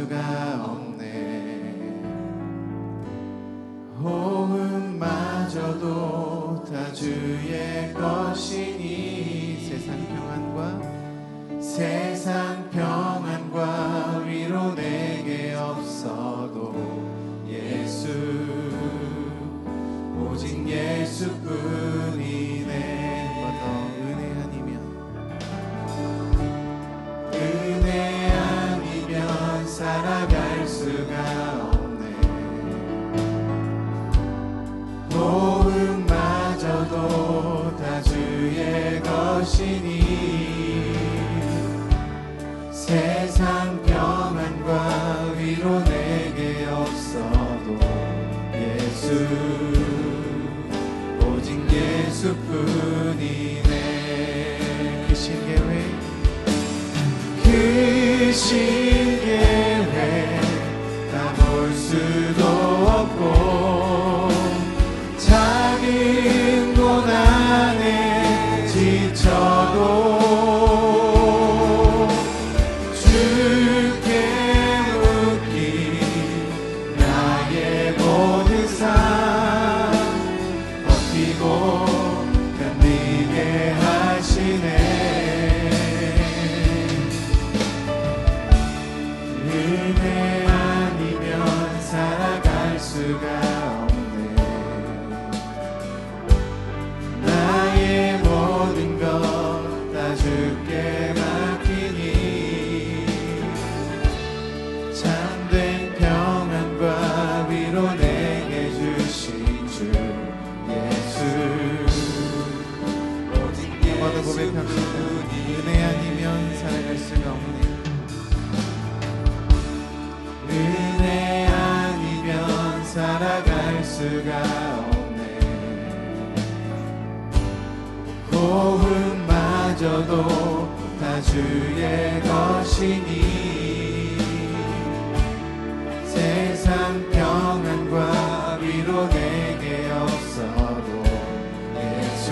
수가 없네. 호흡마저도 다 주의 것이니 세상 평안과 위로 내게 없어도 예수, 오직 예수뿐이네. 은혜 아니면 살아갈 수가 없네. 호흡마저도 다 주의 것이니 세상 평안과 위로 내게 없어도 예수, 오직 예수뿐이네. 그 신계획 다 볼 수도 없고 작은 고난에 지쳐도 주께 묻기 나의 모든 삶 버티고 견디게 하시네. 은혜 아니면 살아갈 수가 없네. 나의 모든 것 다 주께 맡기니 참된 평안과 위로 내게 주신 주 예수, 오직 예수뿐이니 은혜 아니면 살아갈 수가 없네. 은혜 아니면 살아갈 수가 없네. 호흡마저도 다 주의 것이니 세상 평안과 위로 내게 없어도 예수,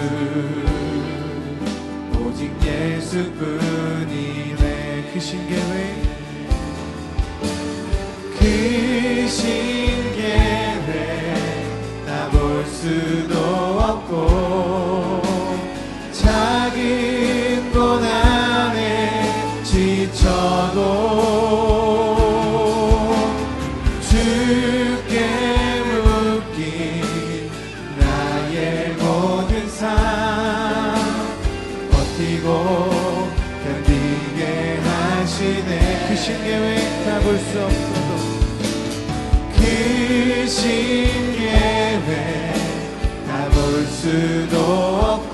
오직 예수뿐이네. 그 신계획 다 볼 수도 없고 작은 고난에 지쳐도 주께 묻기 나의 모든 삶 버티고 견디게 하시네. 그 신계획 다 볼 수 없어도 그 신계획 다 볼 수도 없고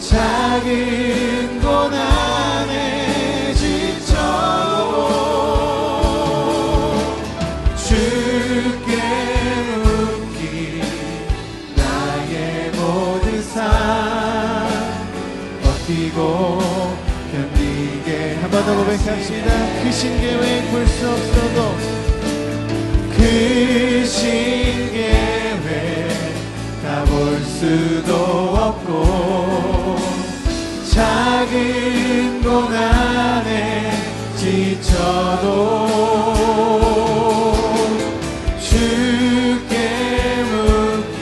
작은 고난에 지쳐도 주께 묻기 나의 모든 삶 버티고 견디게. 한 번 더 고백합시다. 그 신계획 볼 수 없어도 그 신계획 다 볼 수도 없고 작은 고난에 지쳐도 주께 묻기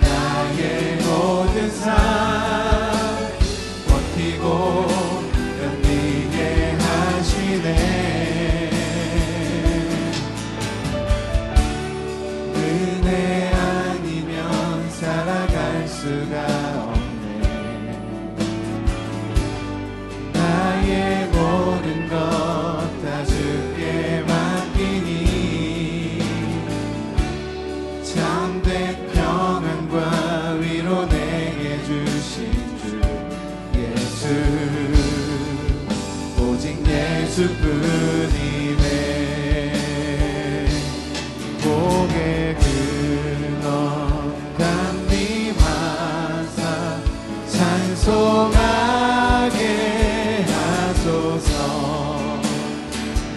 나의 모든 삶 버티고 견디게 하시네. 수가 없네. 나의 모든 것 다 주께 맡기니 참된 평안과 위로 내게 주신 주 예수, 오직 예수뿐이네. 고개 근엄 찬송하게 하소서.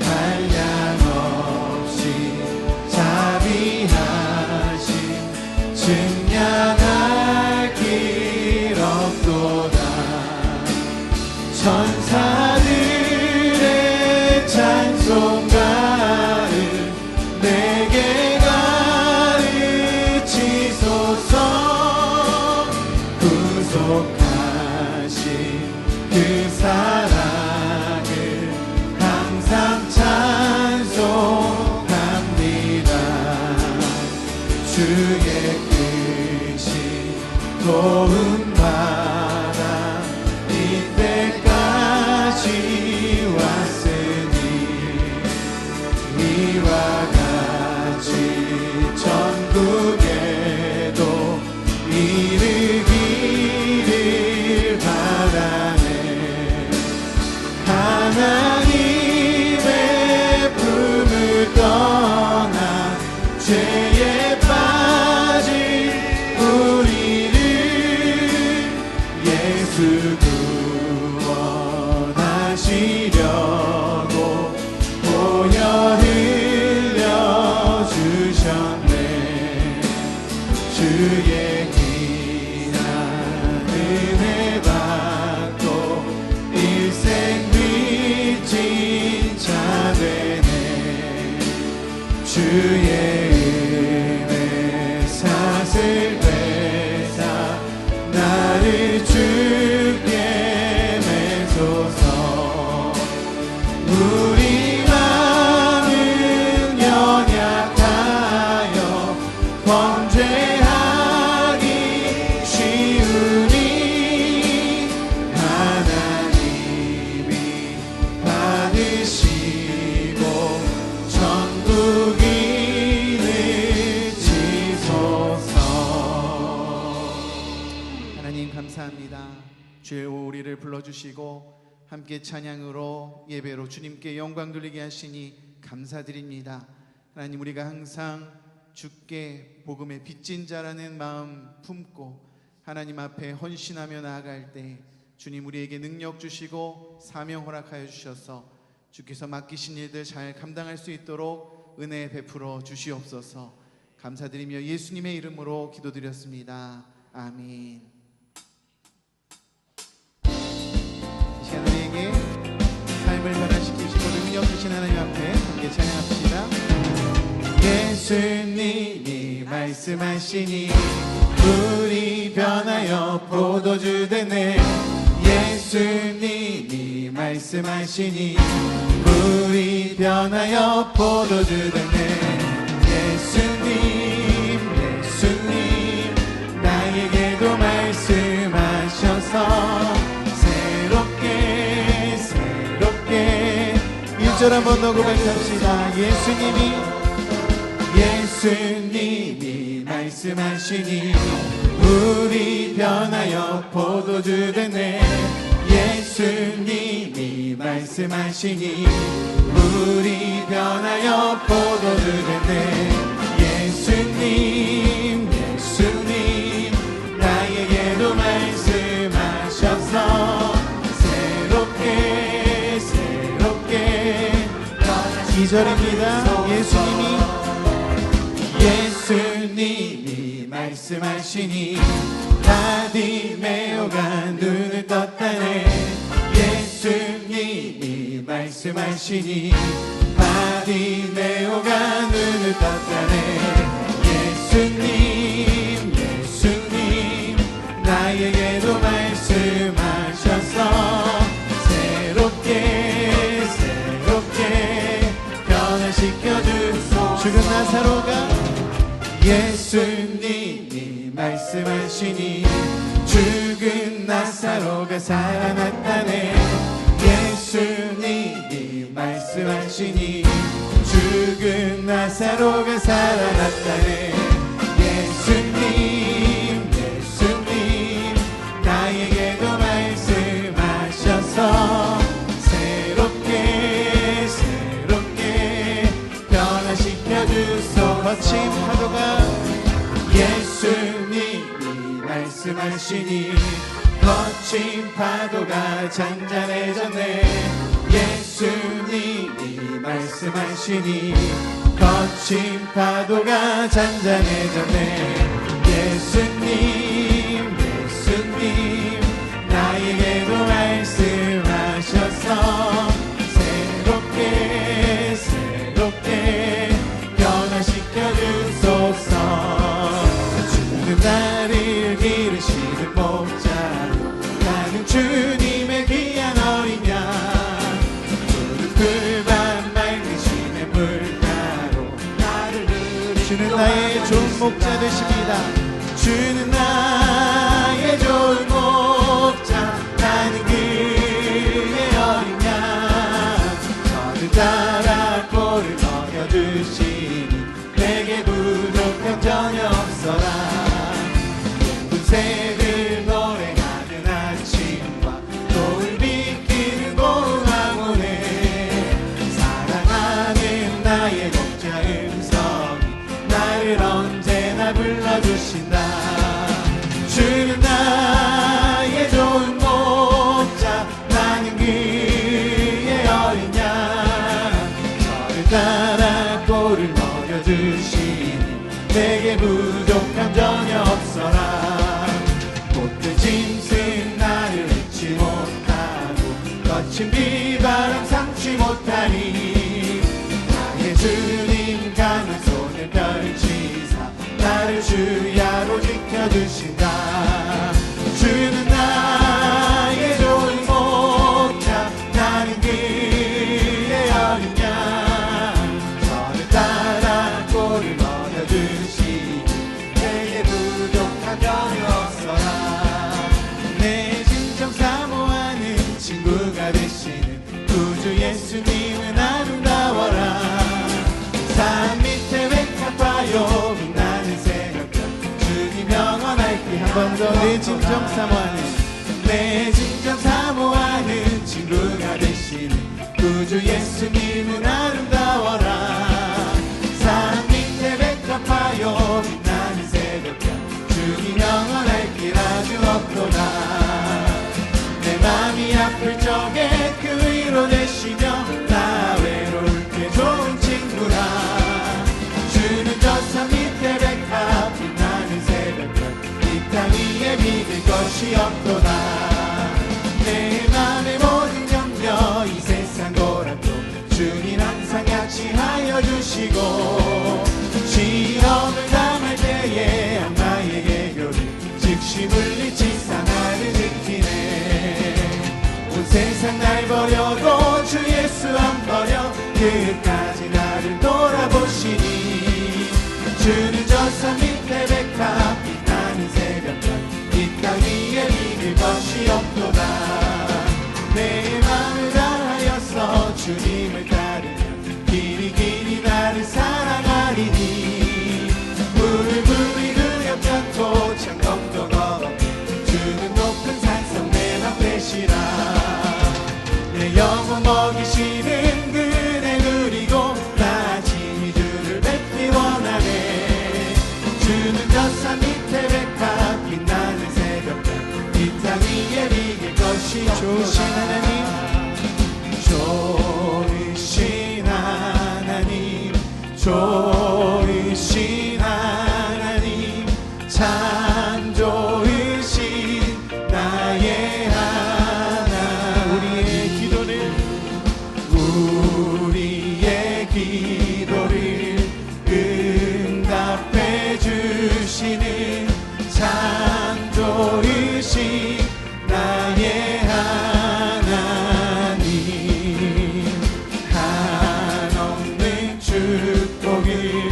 한량없이 자비하신 증량할 길 없도다. 천사들의 주의 크신 도움 받아 이때까지 왔으니 이와 같이 천국에도 이르기를 바라네. 하나님의 품을 떠나 죄에 빠진 우리를 예수 구원하시려고 보혈 흘려주셨네. 주의 귀한 은혜 받고 일생 빚진 자 되네. 주의 은혜 사슬 베사 나를 주께 매소서. 우리 마음은 연약하여 범죄하기 쉬우니 하나님이 받으시고 천국인을 지소서. 하나님 감사합니다. 주의 우리를 불러주시고 함께 찬양으로 예배로 주님께 영광 돌리게 하시니 감사드립니다. 하나님, 우리가 항상 주께 복음의 빚진 자라는 마음 품고 하나님 앞에 헌신하며 나아갈 때 주님 우리에게 능력 주시고 사명 허락하여 주셔서 주께서 맡기신 일들 잘 감당할 수 있도록 은혜 베풀어 주시옵소서. 감사드리며 예수님의 이름으로 기도드렸습니다. 아멘. 이 시간 우리에게 삶을 변화시키시고 능력 주신 하나님 앞에 함께 찬양합시다. 예수님이 말씀하시니 우리 변하여 포도주 되네. 예수님이 말씀하시니 우리 변하여 포도주 되네. 예수님 나에게도 말씀하셔서 새롭게 1절 한번 더 고백합시다. 예수님이 말씀하시니 우리 변하여 포도주 되네. 예수님이 말씀하시니 우리 변하여 포도주 되네. 예수님 나에게도 말씀하셔서 새롭게 2절입니다. 예수님이 말씀하시니 바디메오가 눈을 떴다네. 예수님이 말씀하시니 바디메오가 눈을 떴다네. 예수님 나에게도 말씀하셔서 새롭게 변화시켜주소. 죽은 나사로가 예수님이 말씀하시니 죽은 나사로가 살아났다네. 예수님이 말씀하시니 죽은 나사로가 살아났다네. 예수님 나에게도 말씀하셔서 새롭게 변화시켜주소. 거친 파도가 예수님이 말씀하시니 거친 파도가 잔잔해졌네. 예수님이 말씀하시니 거친 파도가 잔잔해졌네. 예수님 나에게도 말씀하셔서 새롭게 변화시켜주소서. 죽는 나를 기르시는 목자로 나는 주님의 귀한 어린 양. 푸른 맑으심의 물가로 나를 주는 나의 좋은 목자 되십니다. 주는 나의 좋은 목자, 나는 그의 어린 양. 저를 따라 꼴을 먹여주시니 내게 부족함 전혀 없어라. 예쁜 새들 노래하는 아침과 노을 비키는 고음왕원에 사랑하는 나의 목자 음성이 나를 언제나 불러주신다. 주는 나의 좋은 목자, 나는 그의 어린 양. 저를 따라 꼴을 먹여주시니 내게 부족함 전혀 없어라. 꽃들 짐승 나를 잊지 못하고 거친 비바람 삼지 못하니 나의 주님 강한 손을 펼치사 나를 주야로 지켜주신다. 주는 나의 좋은 목자, 나는 그의 어린 양. 저를 따라 꼴을 먹여주시니 내게 부족한 전혀 없어라. 내 진정 사모하는 친구가 되시는 구주 예수님은 아름다워라. 산 밑에 백합화요 빛나는 새벽별 주님 영원할게. 한 번 더 내 진정 사모하는, 내 진정 사모하는 친구가 되시는 구주 예수님은 아름다워라. 산 밑에 백합화요 빛나는 새벽별 주님 영원할 길 아주 없도다. 내 맘이 아플 적에 그 위로 되시며 나 외로울 때 좋은 친구라. 주는 저 산 밑에 백합 빛나는 새벽별 이 땅 위에 믿을 것이 없도다. 내 맘의 모든 염려 이 세상 고락도 주님 항상 약치하여 주시고 시험을 당할 때에 악마의 개교를 즉시 물리치사 나를 지키네. 온 세상 날 버려도 주 예수 안 버려 끝까지 나를 돌아보시니. 주는 저 산 밑에 백합 빛나는 새벽별 이 땅 위에 믿을 것이 없도다. 내 맘을 다하여서 주님을 따르면 길이 길이 나를 사랑하리니. 물을 물이 그렵잖고 창검도 거없게 주는 높은 산성 내 맘 되시라. 내 영혼 먹이시는 그네 누리고 나 진히 주를 뵙기 원하네. 주는 저 산 밑에 백합 빛나는 새벽별 이 땅 위에 비길 것이 좋으신 하나님, 좋으신 하나님, 좋으신 하나님, 참 좋으신 나의 하나님. 우리의 기도를 응답해 주시는 참 좋으신 나의 하나님. 한없는 축복을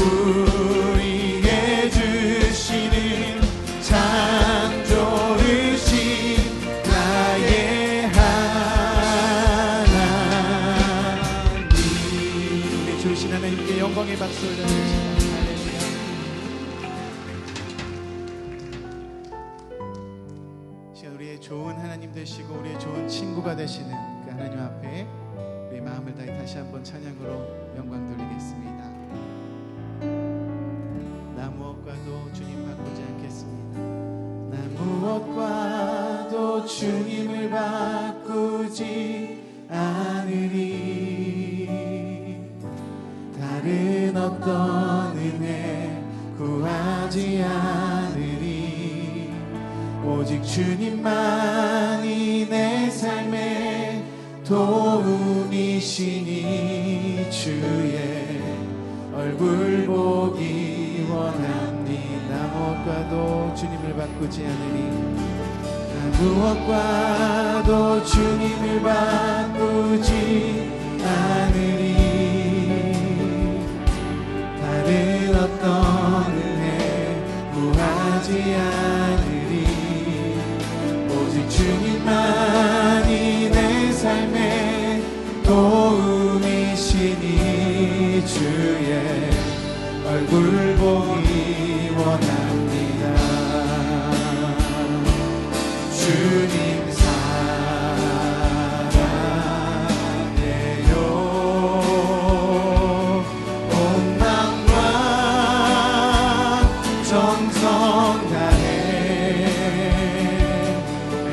우리에게 주시는 참 좋으신 나의 하나님. 우리 주신 하나님께 영광의 박수 올려드립니다. 우리의 좋은 하나님 되시고 우리의 좋은 친구가 되시는 그 하나님 앞에 우리 마음을 다해 다시 한번 찬양으로 영광 돌리겠습니다. 나 무엇과도 주님 바꾸지 않겠습니다. 나 무엇과도 주님을 바꾸지 않으리. 다른 어떤 은혜 구하지 않으리. 오직 주님만이 내 삶의 도움이시니 주의 얼굴 보기 원합니다. 무엇과도 주님을 바꾸지 않으리. 무엇과도 주님을 바꾸지 않으리. 다른 어떤 구하지 않으리. 오직 주님만이 내 삶의 도움이시니 주의 얼굴 보기 원합니다. 주님 사랑해요. 온 마음과 정성 다해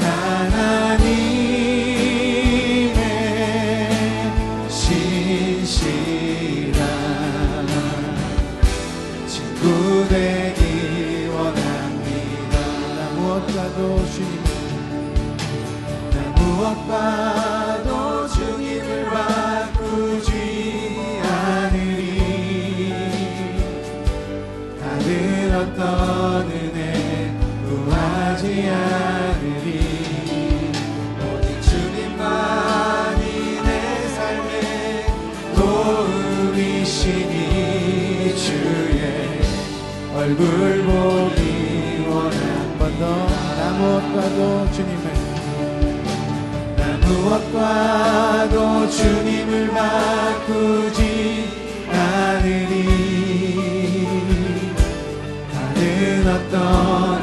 하나님의 신실한 친구 되기 원합니다. 나 무엇과도 주님, 나 무엇과도 주님을 바꾸지 않으리. 다른 어떤 은혜 구하지 않으리. 오직 주님만이 내 삶의 도움이시니 주의 얼굴 보기 원한 번 더. 나 무엇과도 주님을, 나 무엇과도 주님을 바꾸지 않으리. 다른 어떤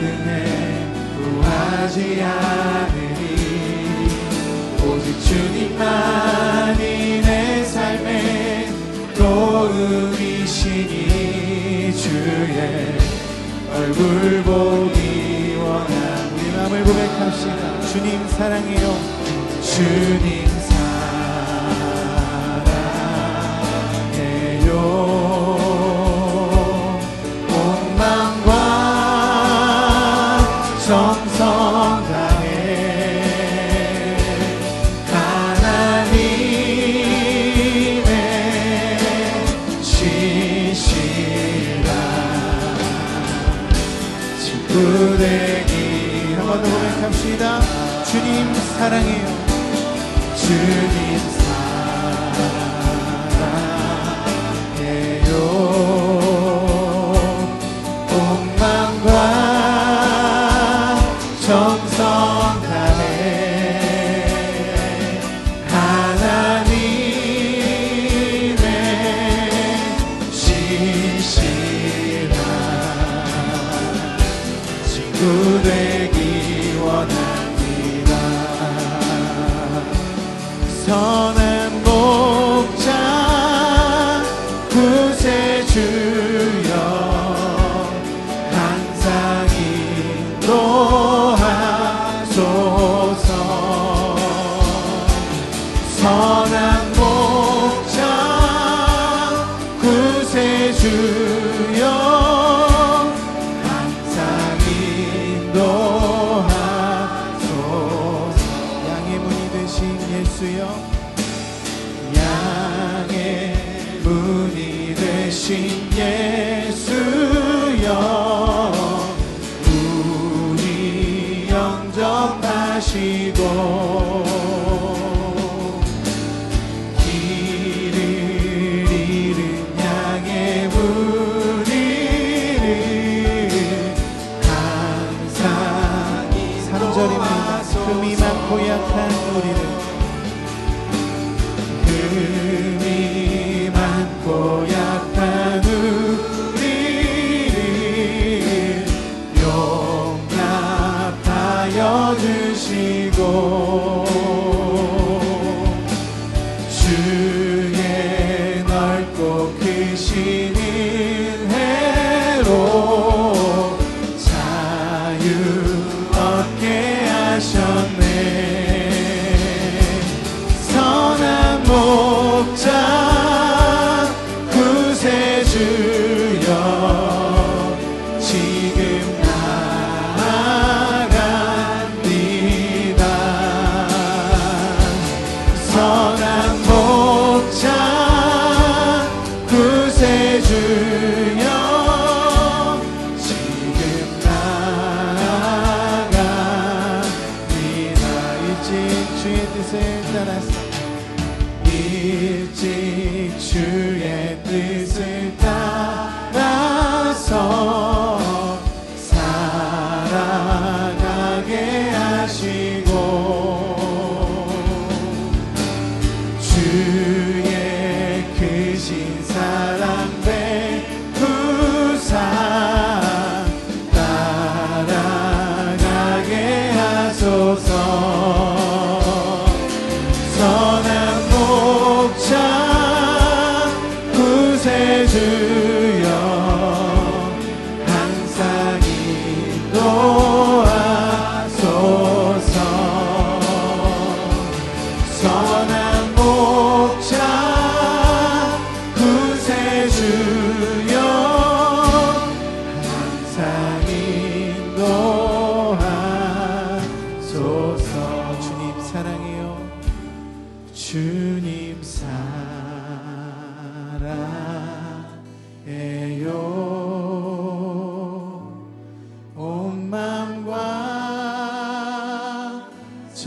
은혜 구하지 않으리. 오직 주님만이 내 삶의 도움이시니 주의 얼굴 보기 원한 우리 마음을 고백합시다. 주님 사랑해요. 주님 사랑해요. 온 마음과 정성 다해 하나님의 신실한 친구 되기. 한 번 더 고백합시다. 주님 사랑해요. 주님 사랑해요. 온 마음과 정성 다해 하나님의 신실한 친구 되기 원합니다. 선한 목자 구세주여 항상 인도하소서. 선한 목자 구세주여 항상 인도하소서. 양의 문이 되신 예수여, 양의 문이 되신 예수여, 우리 영접하시고 길을 잃은 양의 무리를 항상 3절입니다. 금이 많고 약한 우리를, 금이 많고 약한 우리를 용납하여 주시고 주의 넓고 크신 은혜로 자유 얻게 하셨네. 선한 목자 구세주여 지금 나아갑니다.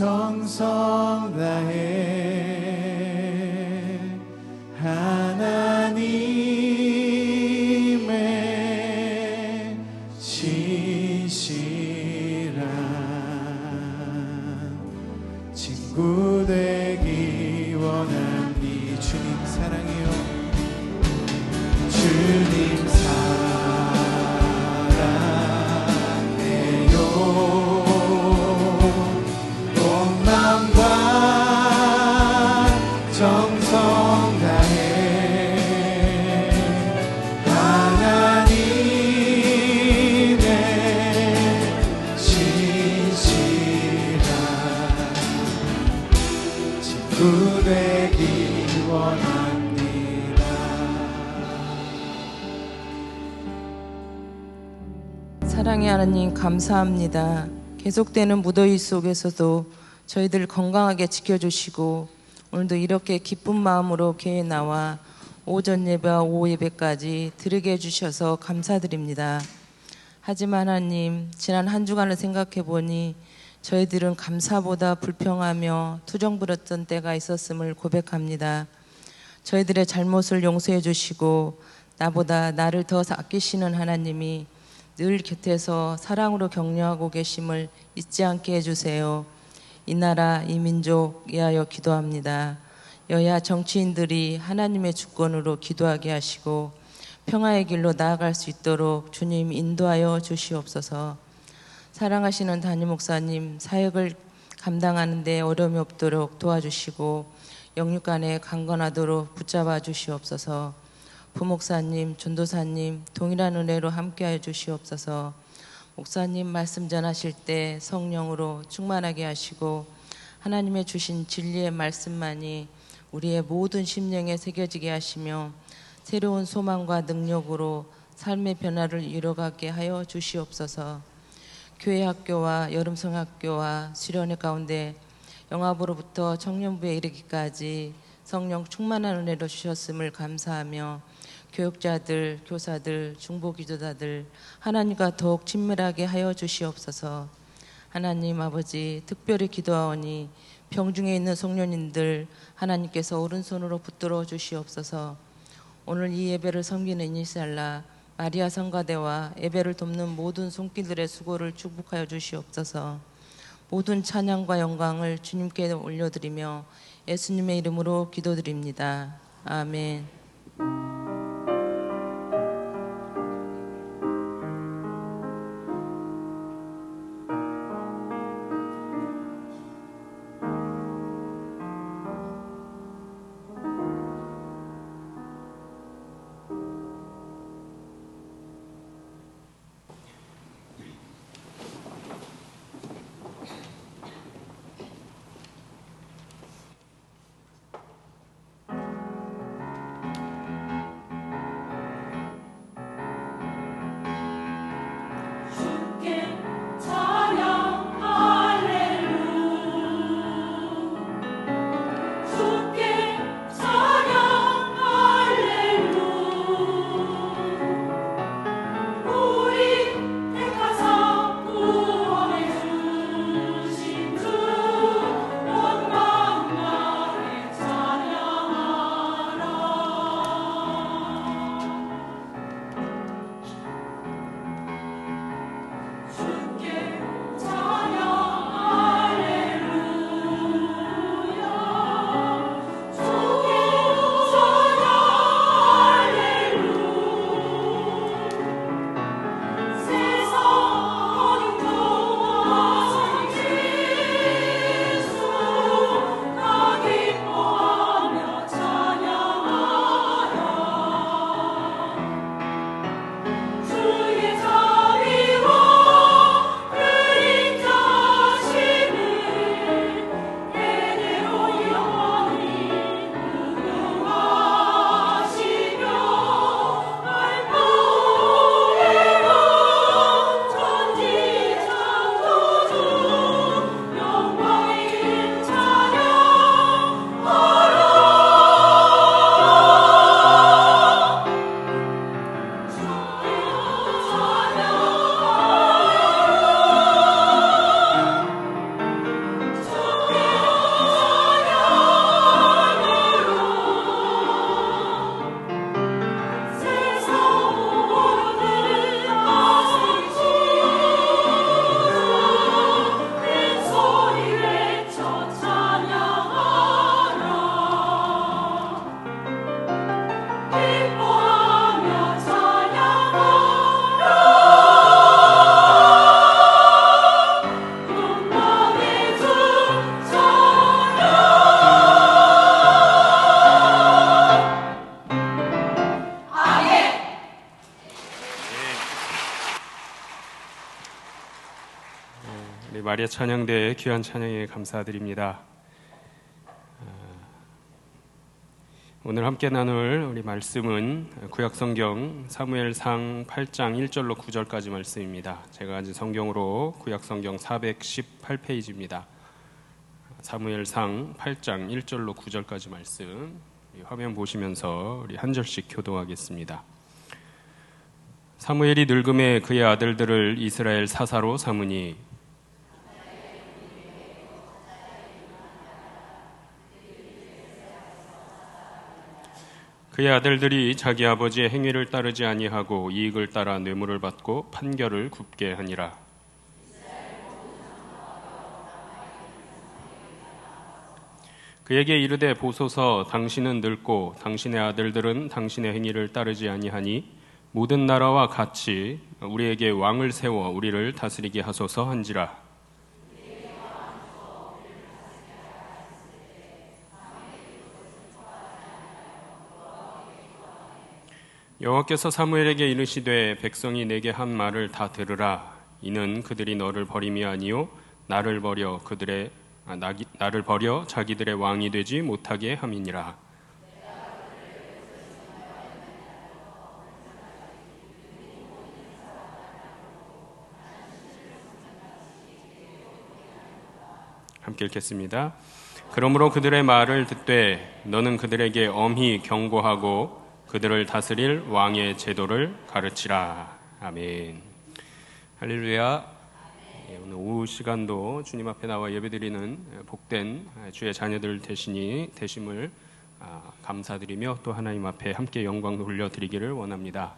정성 다해 하나님의 진실한 친구 되기 원합니. 주님 사랑해요. 주님 사랑해요. 온 마음과 정성 다해 하나님의 진실한 친구 되기 원합니다. 사랑의 하나님 감사합니다. 계속되는 무더위 속에서도 저희들 건강하게 지켜주시고 오늘도 이렇게 기쁜 마음으로 교회에 나와 오전 예배와 오후 예배까지 드리게 해주셔서 감사드립니다. 하지만 하나님, 지난 한 주간을 생각해 보니 저희들은 감사보다 불평하며 투정 부렸던 때가 있었음을 고백합니다. 저희들의 잘못을 용서해 주시고 나보다 나를 더 아끼시는 하나님이 늘 곁에서 사랑으로 격려하고 계심을 잊지 않게 해주세요. 이 나라, 이 민족 위하여 기도합니다. 여야 정치인들이 하나님의 주권으로 기도하게 하시고 평화의 길로 나아갈 수 있도록 주님 인도하여 주시옵소서. 사랑하시는 담임 목사님 사역을 감당하는 데 어려움이 없도록 도와주시고 영육간에 강건하도록 붙잡아 주시옵소서. 부목사님, 전도사님 동일한 은혜로 함께하여 주시옵소서. 목사님 말씀 전하실 때 성령으로 충만하게 하시고 하나님의 주신 진리의 말씀만이 우리의 모든 심령에 새겨지게 하시며 새로운 소망과 능력으로 삶의 변화를 이뤄가게 하여 주시옵소서. 교회 학교와 여름성학교와 수련회 가운데 영합으로부터 청년부에 이르기까지 성령 충만한 은혜로 주셨음을 감사하며 교육자들, 교사들, 중보기도자들 하나님과 더욱 친밀하게 하여 주시옵소서. 하나님 아버지, 특별히 기도하오니 병중에 있는 성년인들 하나님께서 오른손으로 붙들어 주시옵소서. 오늘 이 예배를 섬기는 이니샬라 마리아 성가대와 예배를 돕는 모든 손길들의 수고를 축복하여 주시옵소서. 모든 찬양과 영광을 주님께 올려드리며 예수님의 이름으로 기도드립니다. 아멘. 우리 마리아 찬양대의 귀한 찬양에 감사드립니다. 오늘 함께 나눌 우리 말씀은 구약성경 사무엘상 8장 1절로 9절까지 말씀입니다. 제가 가진 성경으로 구약성경 418페이지입니다. 사무엘상 8장 1절로 9절까지 말씀 화면 보시면서 우리 한 절씩 교독하겠습니다. 사무엘이 늙음에 그의 아들들을 이스라엘 사사로 삼으니 그의 아들들이 자기 아버지의 행위를 따르지 아니하고 이익을 따라 뇌물을 받고 판결을 굽게 하니라. 그에게 이르되 보소서 당신은 늙고 당신의 아들들은 당신의 행위를 따르지 아니하니 모든 나라와 같이 우리에게 왕을 세워 우리를 다스리게 하소서 한지라. 여호와께서 사무엘에게 이르시되 백성이 내게 한 말을 다 들으라. 이는 그들이 너를 버림이 아니요 나를 버려 자기들의 왕이 되지 못하게 함이니라. 함께 읽겠습니다. 그러므로 그들의 말을 듣되 너는 그들에게 엄히 경고하고 그들을 다스릴 왕의 제도를 가르치라. 아멘. 할렐루야. 오늘 오후 시간도 주님 앞에 나와 예배드리는 복된 주의 자녀들 되심을 감사드리며 또 하나님 앞에 함께 영광 돌려드리기를 원합니다.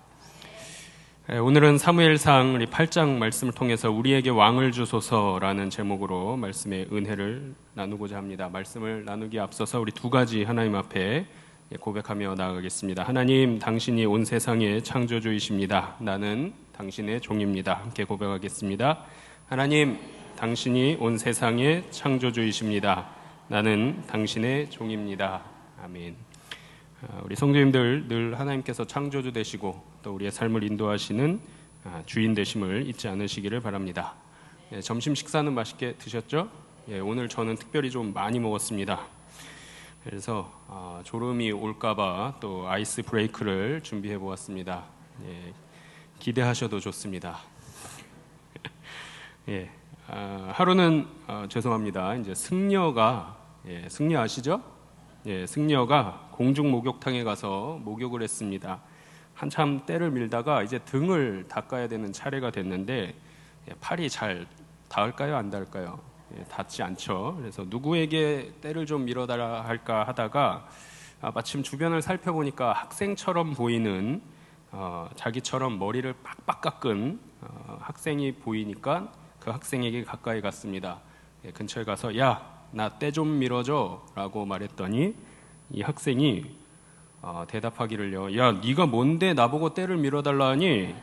오늘은 사무엘상 8장 말씀을 통해서 우리에게 왕을 주소서라는 제목으로 말씀의 은혜를 나누고자 합니다. 말씀을 나누기 앞서서 우리 두 가지 하나님 앞에 고백하며 나아가겠습니다. 하나님, 당신이 온 세상의 창조주이십니다. 나는 당신의 종입니다. 함께 고백하겠습니다. 하나님, 당신이 온 세상의 창조주이십니다. 나는 당신의 종입니다. 아멘. 우리 성도님들 늘 하나님께서 창조주 되시고 또 우리의 삶을 인도하시는 주인 되심을 잊지 않으시기를 바랍니다. 점심 식사는 맛있게 드셨죠? 오늘 저는 특별히 좀 많이 먹었습니다. 그래서 졸음이 올까봐 또 아이스 브레이크를 준비해 보았습니다. 기대하셔도 좋습니다. 하루는 죄송합니다. 이제 승려가 승려 아시죠? 승려가 공중 목욕탕에 가서 목욕을 했습니다. 한참 때를 밀다가 이제 등을 닦아야 되는 차례가 됐는데 팔이 잘 닿을까요? 안 닿을까요? 닿지 않죠. 그래서 누구에게 때를 좀 밀어달라 할까 하다가 마침 주변을 살펴보니까 학생처럼 보이는 자기처럼 머리를 빡빡 깎은 학생이 보이니까 그 학생에게 가까이 갔습니다. 근처에 가서 야, 나 때 좀 밀어줘 라고 말했더니 이 학생이 대답하기를요, 야, 네가 뭔데 나보고 때를 밀어달라 하니?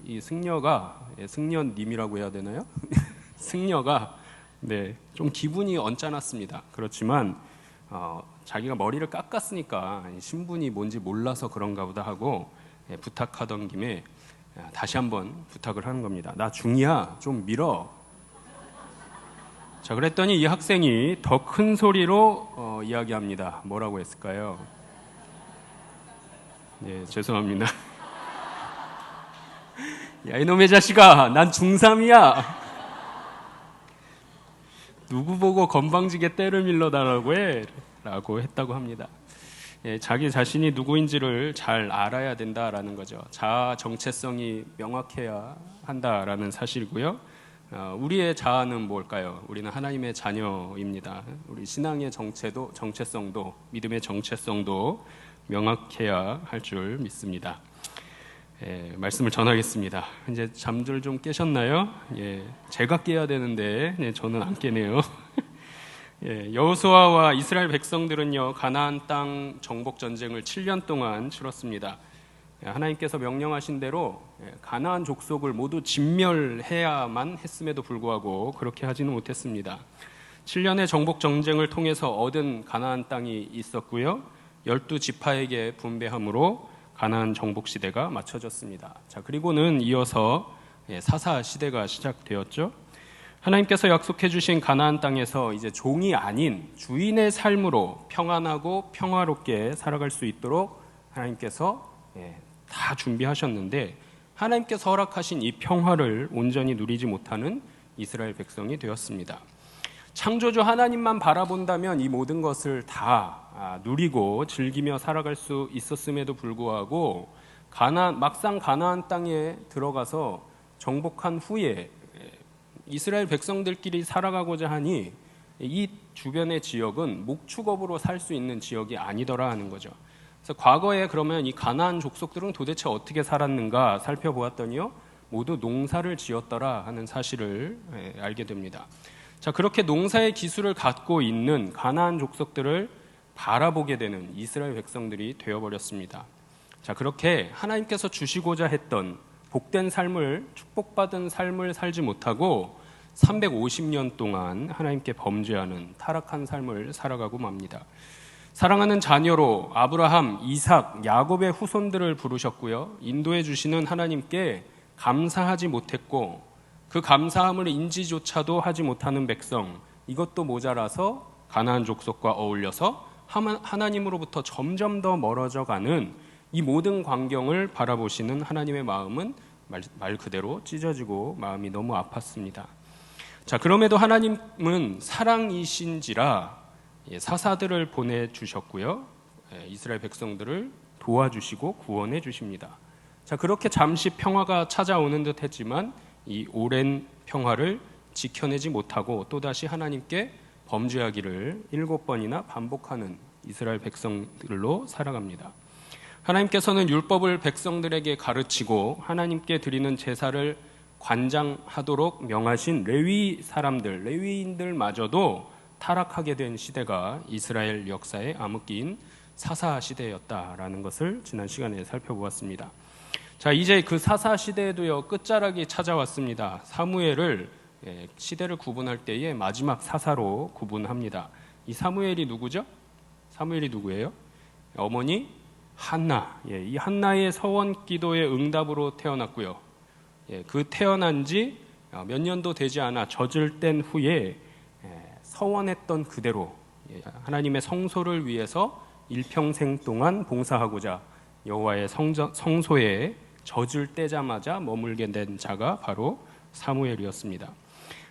이 승려가, 승려님이라고 해야 되나요? 승려가 좀 기분이 언짢았습니다. 그렇지만 자기가 머리를 깎았으니까 신분이 뭔지 몰라서 그런가 보다 하고 부탁하던 김에 다시 한번 부탁을 하는 겁니다. 나 중이야, 좀 밀어. 자, 그랬더니 이 학생이 더 큰 소리로 이야기합니다. 뭐라고 했을까요? 죄송합니다. 야, 이놈의 자식아, 난 중3이야. 누구 보고 건방지게 때를 밀러달라고 해? 라고 했다고 합니다. 자기 자신이 누구인지를 잘 알아야 된다라는 거죠. 자아 정체성이 명확해야 한다라는 사실이고요. 우리의 자아는 뭘까요? 우리는 하나님의 자녀입니다. 우리 신앙의 정체성도 믿음의 정체성도 명확해야 할 줄 믿습니다. 말씀을 전하겠습니다. 이제 잠들 좀 깨셨나요? 제가 깨야 되는데 저는 안 깨네요. 여호수아와 이스라엘 백성들은요, 가나안 땅 정복 전쟁을 7년 동안 치렀습니다. 하나님께서 명령하신 대로 가나안 족속을 모두 진멸해야만 했음에도 불구하고 그렇게 하지는 못했습니다. 7년의 정복 전쟁을 통해서 얻은 가나안 땅이 있었고요, 12지파에게 분배함으로 가나안 정복 시대가 맞춰졌습니다. 자, 그리고는 이어서 사사 시대가 시작되었죠. 하나님께서 약속해 주신 가나안 땅에서 이제 종이 아닌 주인의 삶으로 평안하고 평화롭게 살아갈 수 있도록 하나님께서 다 준비하셨는데, 하나님께서 허락하신 이 평화를 온전히 누리지 못하는 이스라엘 백성이 되었습니다. 창조주 하나님만 바라본다면 이 모든 것을 다 누리고 즐기며 살아갈 수 있었음에도 불구하고 막상 가나안 땅에 들어가서 정복한 후에 이스라엘 백성들끼리 살아가고자 하니 이 주변의 지역은 목축업으로 살 수 있는 지역이 아니더라 하는 거죠. 그래서 과거에 그러면 이 가나안 족속들은 도대체 어떻게 살았는가 살펴보았더니요, 모두 농사를 지었더라 하는 사실을 알게 됩니다. 자, 그렇게 농사의 기술을 갖고 있는 가나안 족속들을 바라보게 되는 이스라엘 백성들이 되어버렸습니다. 자, 그렇게 하나님께서 주시고자 했던 복된 삶을, 축복받은 삶을 살지 못하고 350년 동안 하나님께 범죄하는 타락한 삶을 살아가고 맙니다. 사랑하는 자녀로 아브라함, 이삭, 야곱의 후손들을 부르셨고요, 인도해 주시는 하나님께 감사하지 못했고 그 감사함을 인지조차도 하지 못하는 백성, 이것도 모자라서 가나안 족속과 어울려서 하나님으로부터 점점 더 멀어져 가는 이 모든 광경을 바라보시는 하나님의 마음은 말 그대로 찢어지고 마음이 너무 아팠습니다. 자, 그럼에도 하나님은 사랑이신지라 사사들을 보내주셨고요, 이스라엘 백성들을 도와주시고 구원해 주십니다. 자, 그렇게 잠시 평화가 찾아오는 듯 했지만 이 오랜 평화를 지켜내지 못하고 또다시 하나님께 범죄하기를 7번이나 반복하는 이스라엘 백성들로 살아갑니다. 하나님께서는 율법을 백성들에게 가르치고 하나님께 드리는 제사를 관장하도록 명하신 레위 사람들, 레위인들마저도 타락하게 된 시대가 이스라엘 역사의 암흑기인 사사 시대였다라는 것을 지난 시간에 살펴보았습니다. 자, 이제 그 사사 시대에도요, 끝자락이 찾아왔습니다. 사무엘을 시대를 구분할 때에 마지막 사사로 구분합니다. 이 사무엘이 누구죠? 사무엘이 누구예요? 어머니 한나. 이 한나의 서원 기도의 응답으로 태어났고요. 그 태어난 지 몇 년도 되지 않아 젖을 뗀 후에 서원했던 그대로 하나님의 성소를 위해서 일평생 동안 봉사하고자 여호와의 성소에 젖을 떼자마자 머물게 된 자가 바로 사무엘이었습니다.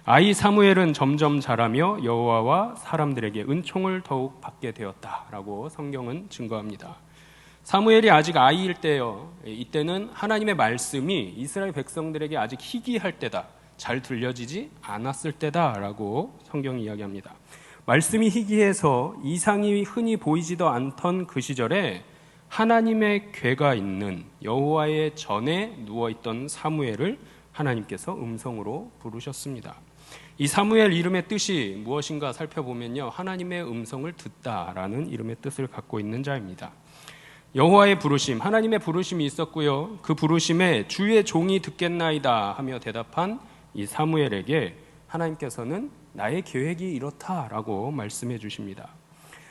아이 사무엘은 점점 자라며 여호와와 사람들에게 은총을 더욱 받게 되었다라고 성경은 증거합니다. 사무엘이 아직 아이일 때요, 이때는 하나님의 말씀이 이스라엘 백성들에게 아직 희귀할 때다, 잘 들려지지 않았을 때다라고 성경이 이야기합니다. 말씀이 희귀해서 이상이 흔히 보이지도 않던 그 시절에 하나님의 궤가 있는 여호와의 전에 누워있던 사무엘을 하나님께서 음성으로 부르셨습니다. 이 사무엘 이름의 뜻이 무엇인가 살펴보면요, 하나님의 음성을 듣다라는 이름의 뜻을 갖고 있는 자입니다. 여호와의 부르심, 하나님의 부르심이 있었고요, 그 부르심에 주의 종이 듣겠나이다 하며 대답한 이 사무엘에게 하나님께서는 나의 계획이 이렇다라고 말씀해 주십니다.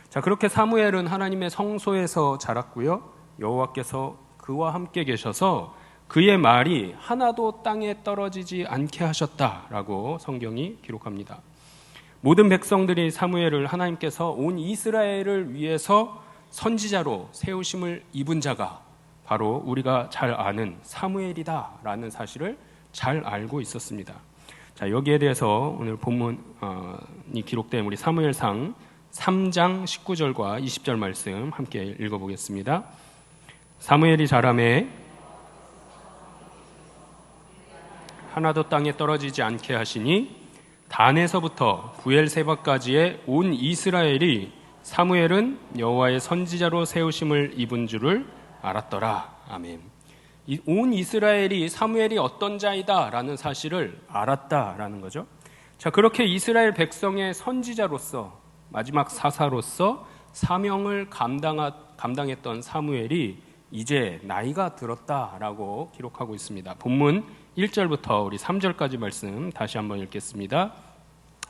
자, 그렇게 사무엘은 하나님의 성소에서 자랐고요, 여호와께서 그와 함께 계셔서 그의 말이 하나도 땅에 떨어지지 않게 하셨다라고 성경이 기록합니다. 모든 백성들이 사무엘을 하나님께서 온 이스라엘을 위해서 선지자로 세우심을 입은 자가 바로 우리가 잘 아는 사무엘이다라는 사실을 잘 알고 있었습니다. 자, 여기에 대해서 오늘 본문이 기록된 우리 사무엘상 3장 19절과 20절 말씀 함께 읽어보겠습니다. 사무엘이 자라매 하나도 땅에 떨어지지 않게 하시니 단에서부터 부엘세바까지의 온 이스라엘이 사무엘은 여호와의 선지자로 세우심을 입은 줄을 알았더라. 아멘. 온 이스라엘이 사무엘이 어떤 자이다라는 사실을 알았다라는 거죠. 자, 그렇게 이스라엘 백성의 선지자로서 마지막 사사로서 사명을 감당했던 사무엘이 이제 나이가 들었다라고 기록하고 있습니다. 본문 1절부터 우리 3절까지 말씀 다시 한번 읽겠습니다.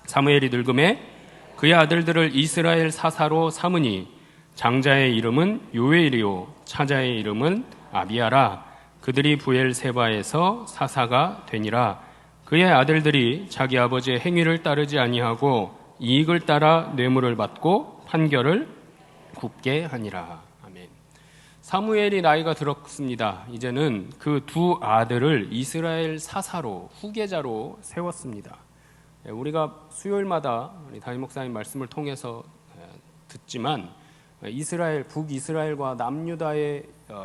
사무엘이 늙음에 그의 아들들을 이스라엘 사사로 삼으니 장자의 이름은 요엘이요 차자의 이름은 아비야라. 그들이 부엘세바에서 사사가 되니라. 그의 아들들이 자기 아버지의 행위를 따르지 아니하고 이익을 따라 뇌물을 받고 판결을 굽게 하니라. 아멘. 사무엘이 나이가 들었습니다. 이제는 그 두 아들을 이스라엘 사사로, 후계자로 세웠습니다. 우리가 수요일마다 우리 담임 목사님 말씀을 통해서 듣지만 이스라엘, 북이스라엘과 남유다의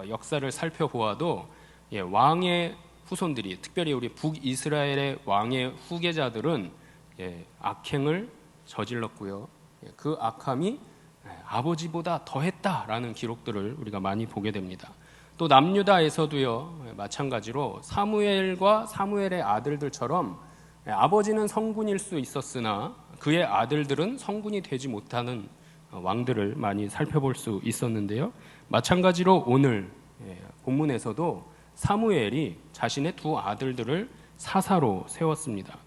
역사를 살펴보아도 왕의 후손들이, 특별히 우리 북이스라엘의 왕의 후계자들은 악행을 저질렀고요. 그 악함이 아버지보다 더했다라는 기록들을 우리가 많이 보게 됩니다. 또 남유다에서도요, 마찬가지로 사무엘과 사무엘의 아들들처럼 아버지는 성군일 수 있었으나 그의 아들들은 성군이 되지 못하는 왕들을 많이 살펴볼 수 있었는데요. 마찬가지로 오늘 본문에서도 사무엘이 자신의 두 아들들을 사사로 세웠습니다.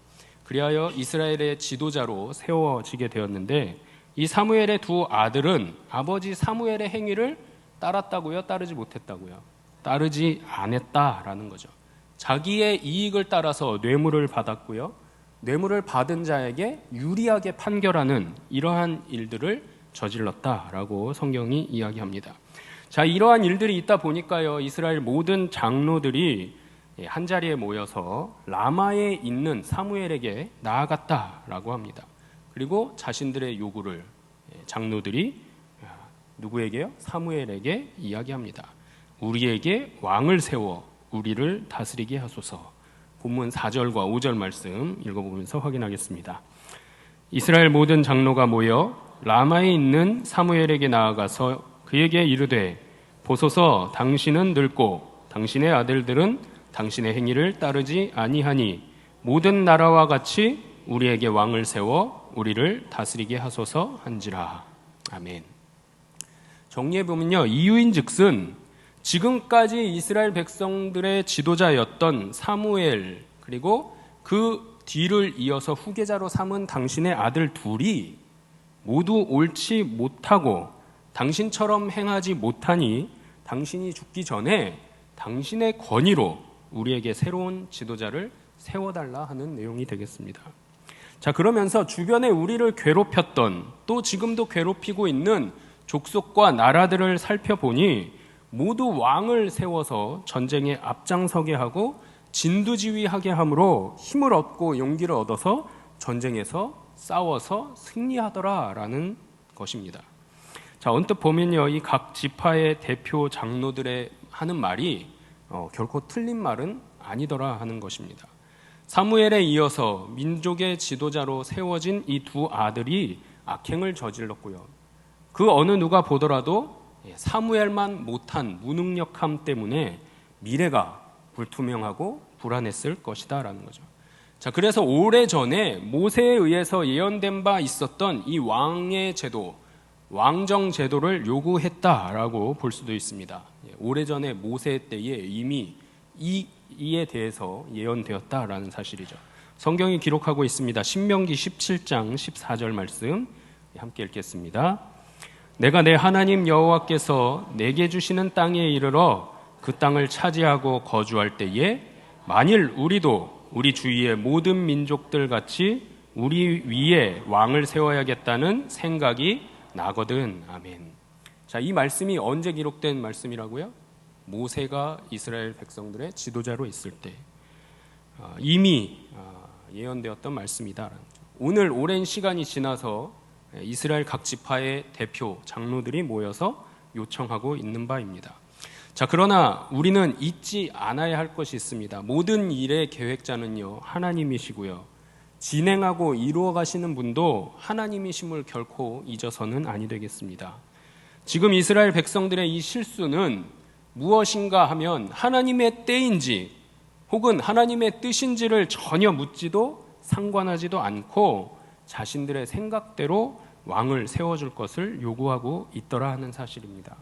그리하여 이스라엘의 지도자로 세워지게 되었는데, 이 사무엘의 두 아들은 아버지 사무엘의 행위를 따랐다고요? 따르지 못했다고요? 따르지 않았다라는 거죠. 자기의 이익을 따라서 뇌물을 받았고요. 뇌물을 받은 자에게 유리하게 판결하는 이러한 일들을 저질렀다라고 성경이 이야기합니다. 자, 이러한 일들이 있다 보니까요, 이스라엘 모든 장로들이 한자리에 모여서 라마에 있는 사무엘에게 나아갔다라고 합니다. 그리고 자신들의 요구를 장로들이 누구에게요? 사무엘에게 이야기합니다. 우리에게 왕을 세워 우리를 다스리게 하소서. 본문 4절과 5절 말씀 읽어보면서 확인하겠습니다. 이스라엘 모든 장로가 모여 라마에 있는 사무엘에게 나아가서 그에게 이르되, 보소서, 당신은 늙고 당신의 아들들은 당신의 행위를 따르지 아니하니 모든 나라와 같이 우리에게 왕을 세워 우리를 다스리게 하소서 한지라. 아멘. 정리해 보면요, 이유인즉슨 지금까지 이스라엘 백성들의 지도자였던 사무엘, 그리고 그 뒤를 이어서 후계자로 삼은 당신의 아들 둘이 모두 옳지 못하고 당신처럼 행하지 못하니 당신이 죽기 전에 당신의 권위로 우리에게 새로운 지도자를 세워달라 하는 내용이 되겠습니다. 자, 그러면서 주변에 우리를 괴롭혔던, 또 지금도 괴롭히고 있는 족속과 나라들을 살펴보니 모두 왕을 세워서 전쟁에 앞장서게 하고 진두지휘하게 함으로 힘을 얻고 용기를 얻어서 전쟁에서 싸워서 승리하더라라는 것입니다. 자, 언뜻 보면요, 이 각 지파의 대표 장로들의 하는 말이 결코 틀린 말은 아니더라 하는 것입니다. 사무엘에 이어서 민족의 지도자로 세워진 이 두 아들이 악행을 저질렀고요. 그 어느 누가 보더라도 사무엘만 못한 무능력함 때문에 미래가 불투명하고 불안했을 것이다 라는 거죠. 자, 그래서 오래전에 모세에 의해서 예언된 바 있었던 이 왕의 제도, 왕정 제도를 요구했다라고 볼 수도 있습니다. 오래전에 모세 때에 이미 이에 대해서 예언되었다라는 사실이죠. 성경이 기록하고 있습니다. 신명기 17장 14절 말씀 함께 읽겠습니다. 내가 내 하나님 여호와께서 내게 주시는 땅에 이르러 그 땅을 차지하고 거주할 때에 만일 우리도 우리 주위의 모든 민족들 같이 우리 위에 왕을 세워야겠다는 생각이 나거든. 아멘. 자, 이 말씀이 언제 기록된 말씀이라고요? 모세가 이스라엘 백성들의 지도자로 있을 때 이미 예언되었던 말씀이다. 오늘 오랜 시간이 지나서 이스라엘 각 지파의 대표 장로들이 모여서 요청하고 있는 바입니다. 자, 그러나 우리는 잊지 않아야 할 것이 있습니다. 모든 일의 계획자는요, 하나님이시고요. 진행하고 이루어 가시는 분도 하나님이심을 결코 잊어서는 아니 되겠습니다. 지금 이스라엘 백성들의 이 실수는 무엇인가 하면 하나님의 때인지 혹은 하나님의 뜻인지를 전혀 묻지도 상관하지도 않고 자신들의 생각대로 왕을 세워줄 것을 요구하고 있더라 하는 사실입니다.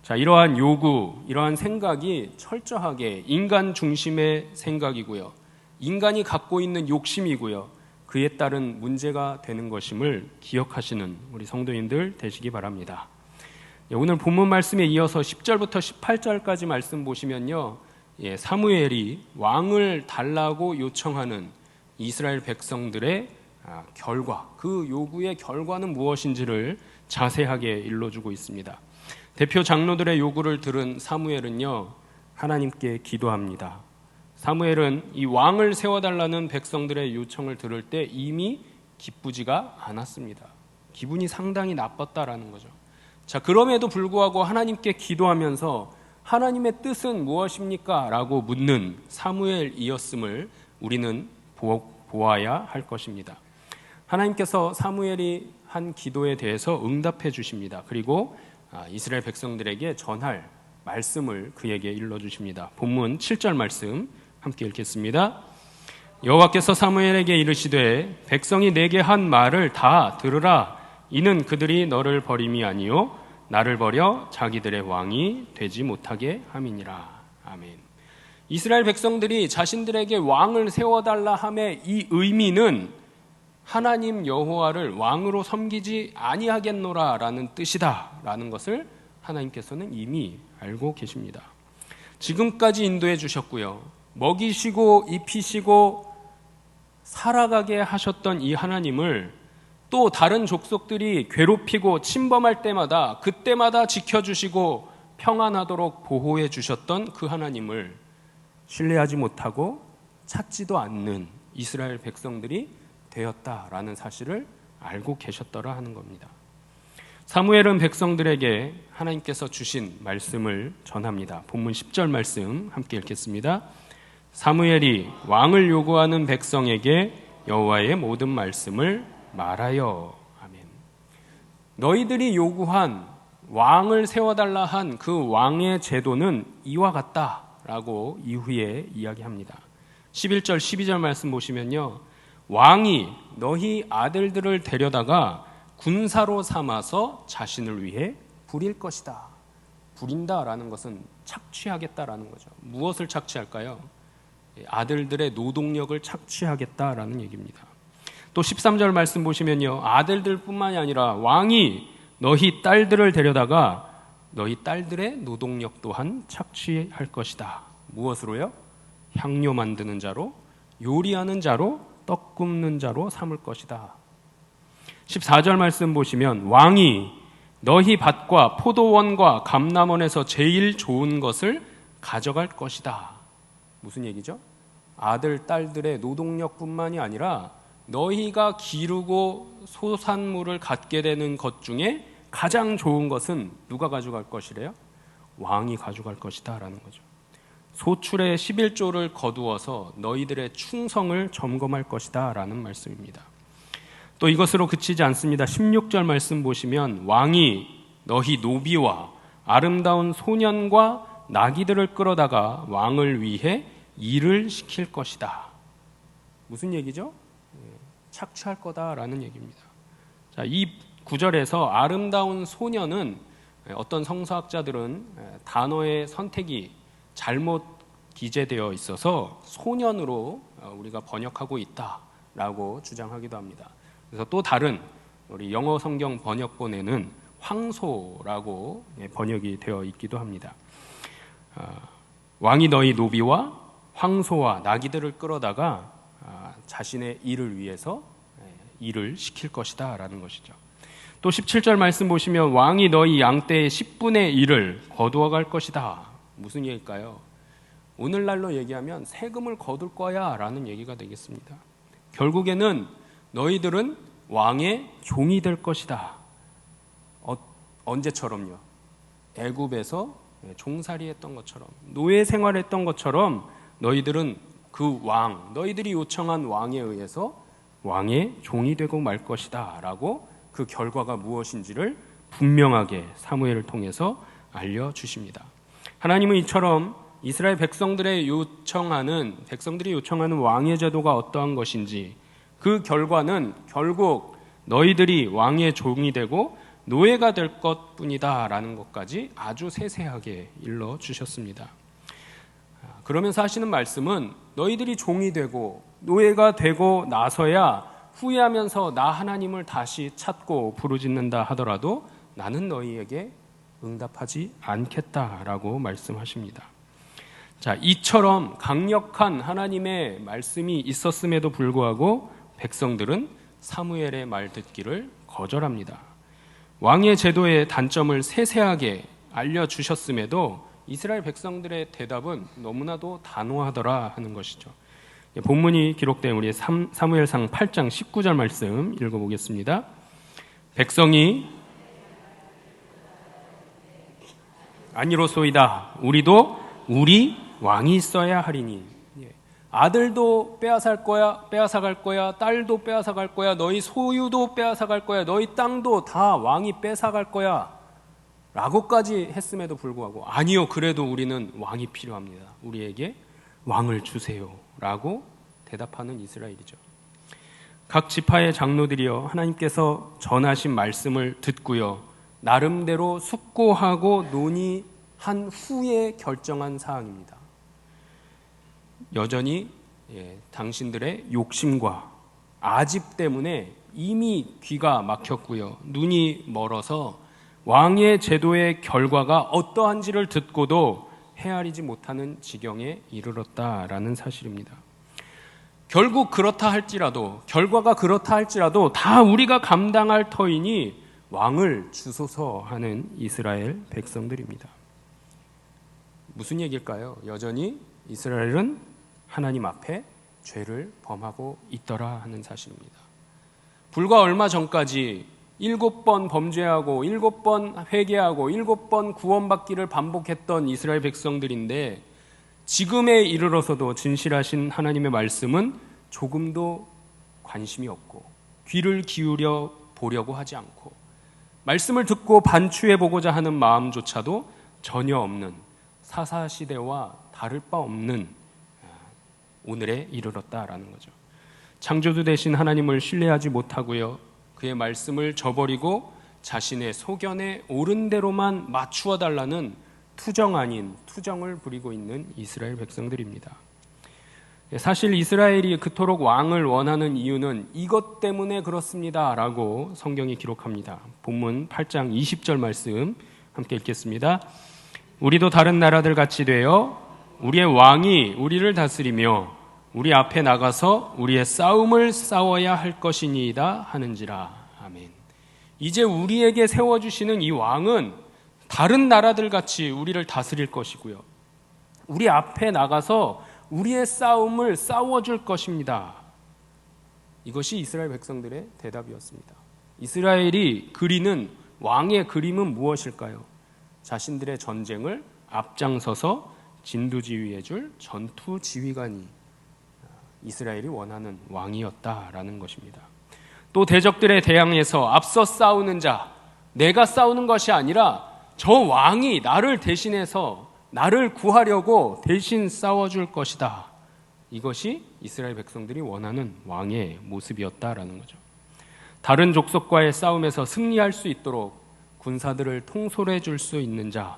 자, 이러한 요구, 이러한 생각이 철저하게 인간 중심의 생각이고요. 인간이 갖고 있는 욕심이고요. 그에 따른 문제가 되는 것임을 기억하시는 우리 성도님들 되시기 바랍니다. 오늘 본문 말씀에 이어서 10절부터 18절까지 말씀 보시면요, 사무엘이 왕을 달라고 요청하는 이스라엘 백성들의 결과, 그 요구의 결과는 무엇인지를 자세하게 일러주고 있습니다. 대표 장로들의 요구를 들은 사무엘은요, 하나님께 기도합니다. 사무엘은 이 왕을 세워달라는 백성들의 요청을 들을 때 이미 기쁘지가 않았습니다. 기분이 상당히 나빴다라는 거죠. 자, 그럼에도 불구하고 하나님께 기도하면서 하나님의 뜻은 무엇입니까? 라고 묻는 사무엘이었음을 우리는 보아야 할 것입니다. 하나님께서 사무엘이 한 기도에 대해서 응답해 주십니다. 그리고 이스라엘 백성들에게 전할 말씀을 그에게 일러주십니다. 본문 7절 말씀 함께 읽겠습니다. 여호와께서 사무엘에게 이르시되 백성이 내게 한 말을 다 들으라. 이는 그들이 너를 버림이 아니요 나를 버려 자기들의 왕이 되지 못하게 함이니라. 아멘. 이스라엘 백성들이 자신들에게 왕을 세워달라 함의 이 의미는 하나님 여호와를 왕으로 섬기지 아니하겠노라 라는 뜻이다 라는 것을 하나님께서는 이미 알고 계십니다. 지금까지 인도해 주셨고요, 먹이시고 입히시고 살아가게 하셨던 이 하나님을 또 다른 족속들이 괴롭히고 침범할 때마다 그때마다 지켜주시고 평안하도록 보호해 주셨던 그 하나님을 신뢰하지 못하고 찾지도 않는 이스라엘 백성들이 되었다라는 사실을 알고 계셨더라 하는 겁니다. 사무엘은 백성들에게 하나님께서 주신 말씀을 전합니다. 본문 10절 말씀 함께 읽겠습니다. 사무엘이 왕을 요구하는 백성에게 여호와의 모든 말씀을 말하여. 아멘. 너희들이 요구한 왕을 세워달라 한 그 왕의 제도는 이와 같다라고 이후에 이야기합니다. 11절 12절 말씀 보시면요, 왕이 너희 아들들을 데려다가 군사로 삼아서 자신을 위해 부릴 것이다. 부린다라는 것은 착취하겠다라는 거죠. 무엇을 착취할까요? 아들들의 노동력을 착취하겠다라는 얘기입니다. 또 13절 말씀 보시면요, 아들들뿐만이 아니라 왕이 너희 딸들을 데려다가 너희 딸들의 노동력 또한 착취할 것이다. 무엇으로요? 향료 만드는 자로, 요리하는 자로, 떡 굽는 자로 삼을 것이다. 14절 말씀 보시면 왕이 너희 밭과 포도원과 감람원에서 제일 좋은 것을 가져갈 것이다. 무슨 얘기죠? 아들, 딸들의 노동력뿐만이 아니라 너희가 기르고 소산물을 갖게 되는 것 중에 가장 좋은 것은 누가 가져갈 것이래요? 왕이 가져갈 것이다 라는 거죠. 소출의 11조를 거두어서 너희들의 충성을 점검할 것이다 라는 말씀입니다. 또 이것으로 그치지 않습니다. 16절 말씀 보시면 왕이 너희 노비와 아름다운 소년과 나귀들을 끌어다가 왕을 위해 일을 시킬 것이다. 무슨 얘기죠? 착취할 거다라는 얘기입니다. 자, 이 구절에서 아름다운 소년은 어떤 성서학자들은 단어의 선택이 잘못 기재되어 있어서 소년으로 우리가 번역하고 있다라고 주장하기도 합니다. 그래서 또 다른 우리 영어 성경 번역본에는 황소라고 번역이 되어 있기도 합니다. 왕이 너희 노비와 황소와 나귀들을 끌어다가 자신의 일을 위해서 일을 시킬 것이다 라는 것이죠. 또 17절 말씀 보시면 왕이 너희 양떼의 10분의 1을 거두어 갈 것이다. 무슨 얘기일까요? 오늘날로 얘기하면 세금을 거둘 거야 라는 얘기가 되겠습니다. 결국에는 너희들은 왕의 종이 될 것이다. 언제처럼요? 애굽에서 종살이 했던 것처럼, 노예 생활했던 것처럼 너희들은 그 왕, 너희들이 요청한 왕에 의해서 왕의 종이 되고 말 것이다 라고 그 결과가 무엇인지를 분명하게 사무엘을 통해서 알려주십니다. 하나님은 이처럼 이스라엘 백성들이 요청하는 왕의 제도가 어떠한 것인지, 그 결과는 결국 너희들이 왕의 종이 되고 노예가 될 것뿐이다 라는 것까지 아주 세세하게 일러주셨습니다. 그러면서 하시는 말씀은 너희들이 종이 되고 노예가 되고 나서야 후회하면서 나 하나님을 다시 찾고 부르짖는다 하더라도 나는 너희에게 응답하지 않겠다라고 말씀하십니다. 자, 이처럼 강력한 하나님의 말씀이 있었음에도 불구하고 백성들은 사무엘의 말 듣기를 거절합니다. 왕의 제도의 단점을 세세하게 알려주셨음에도 이스라엘 백성들의 대답은 너무나도 단호하더라 하는 것이죠. 본문이 기록된 우리 사무엘상 8장 19절 말씀 읽어보겠습니다. 백성이 아니로소이다. 우리도 우리 왕이 있어야 하리니. 아들도 빼앗아갈 거야. 딸도 빼앗아갈 거야. 너희 소유도 빼앗아갈 거야. 너희 땅도 다 왕이 뺏어갈 거야. 라고까지 했음에도 불구하고 아니요, 그래도 우리는 왕이 필요합니다. 우리에게 왕을 주세요. 라고 대답하는 이스라엘이죠. 각 지파의 장로들이여 하나님께서 전하신 말씀을 듣고요, 나름대로 숙고하고 논의한 후에 결정한 사항입니다. 여전히 당신들의 욕심과 아집 때문에 이미 귀가 막혔고요, 눈이 멀어서 왕의 제도의 결과가 어떠한지를 듣고도 헤아리지 못하는 지경에 이르렀다라는 사실입니다. 결국 그렇다 할지라도, 결과가 그렇다 할지라도 다 우리가 감당할 터이니 왕을 주소서 하는 이스라엘 백성들입니다. 무슨 얘기일까요? 여전히 이스라엘은 하나님 앞에 죄를 범하고 있더라 하는 사실입니다. 불과 얼마 전까지 7번 범죄하고 7번 회개하고 7번 구원받기를 반복했던 이스라엘 백성들인데 지금에 이르러서도 진실하신 하나님의 말씀은 조금도 관심이 없고 귀를 기울여 보려고 하지 않고 말씀을 듣고 반추해 보고자 하는 마음조차도 전혀 없는 사사시대와 다를 바 없는 오늘에 이르렀다라는 거죠. 창조주 되신 하나님을 신뢰하지 못하고요, 그의 말씀을 저버리고 자신의 소견에 옳은 대로만 맞추어 달라는 투정 아닌 투정을 부리고 있는 이스라엘 백성들입니다. 사실 이스라엘이 그토록 왕을 원하는 이유는 이것 때문에 그렇습니다 라고 성경이 기록합니다. 본문 8장 20절 말씀 함께 읽겠습니다. 우리도 다른 나라들 같이 되어 우리의 왕이 우리를 다스리며 우리 앞에 나가서 우리의 싸움을 싸워야 할 것이니이다 하는지라. 아멘. 이제 우리에게 세워주시는 이 왕은 다른 나라들 같이 우리를 다스릴 것이고요, 우리 앞에 나가서 우리의 싸움을 싸워줄 것입니다. 이것이 이스라엘 백성들의 대답이었습니다. 이스라엘이 그리는 왕의 그림은 무엇일까요? 자신들의 전쟁을 앞장서서 진두지휘해줄 전투 지휘관이 이스라엘이 원하는 왕이었다라는 것입니다. 또 대적들에 대항해서 앞서 싸우는 자, 내가 싸우는 것이 아니라 저 왕이 나를 대신해서 나를 구하려고 대신 싸워줄 것이다. 이것이 이스라엘 백성들이 원하는 왕의 모습이었다라는 거죠. 다른 족속과의 싸움에서 승리할 수 있도록 군사들을 통솔해 줄 수 있는 자,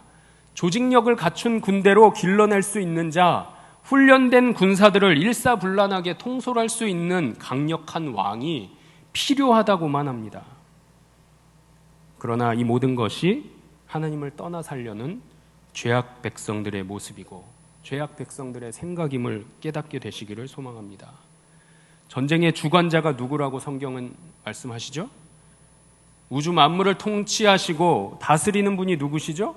조직력을 갖춘 군대로 길러낼 수 있는 자, 훈련된 군사들을 일사불란하게 통솔할 수 있는 강력한 왕이 필요하다고만 합니다. 그러나 이 모든 것이 하나님을 떠나 살려는 죄악 백성들의 모습이고 죄악 백성들의 생각임을 깨닫게 되시기를 소망합니다. 전쟁의 주관자가 누구라고 성경은 말씀하시죠? 우주 만물을 통치하시고 다스리는 분이 누구시죠?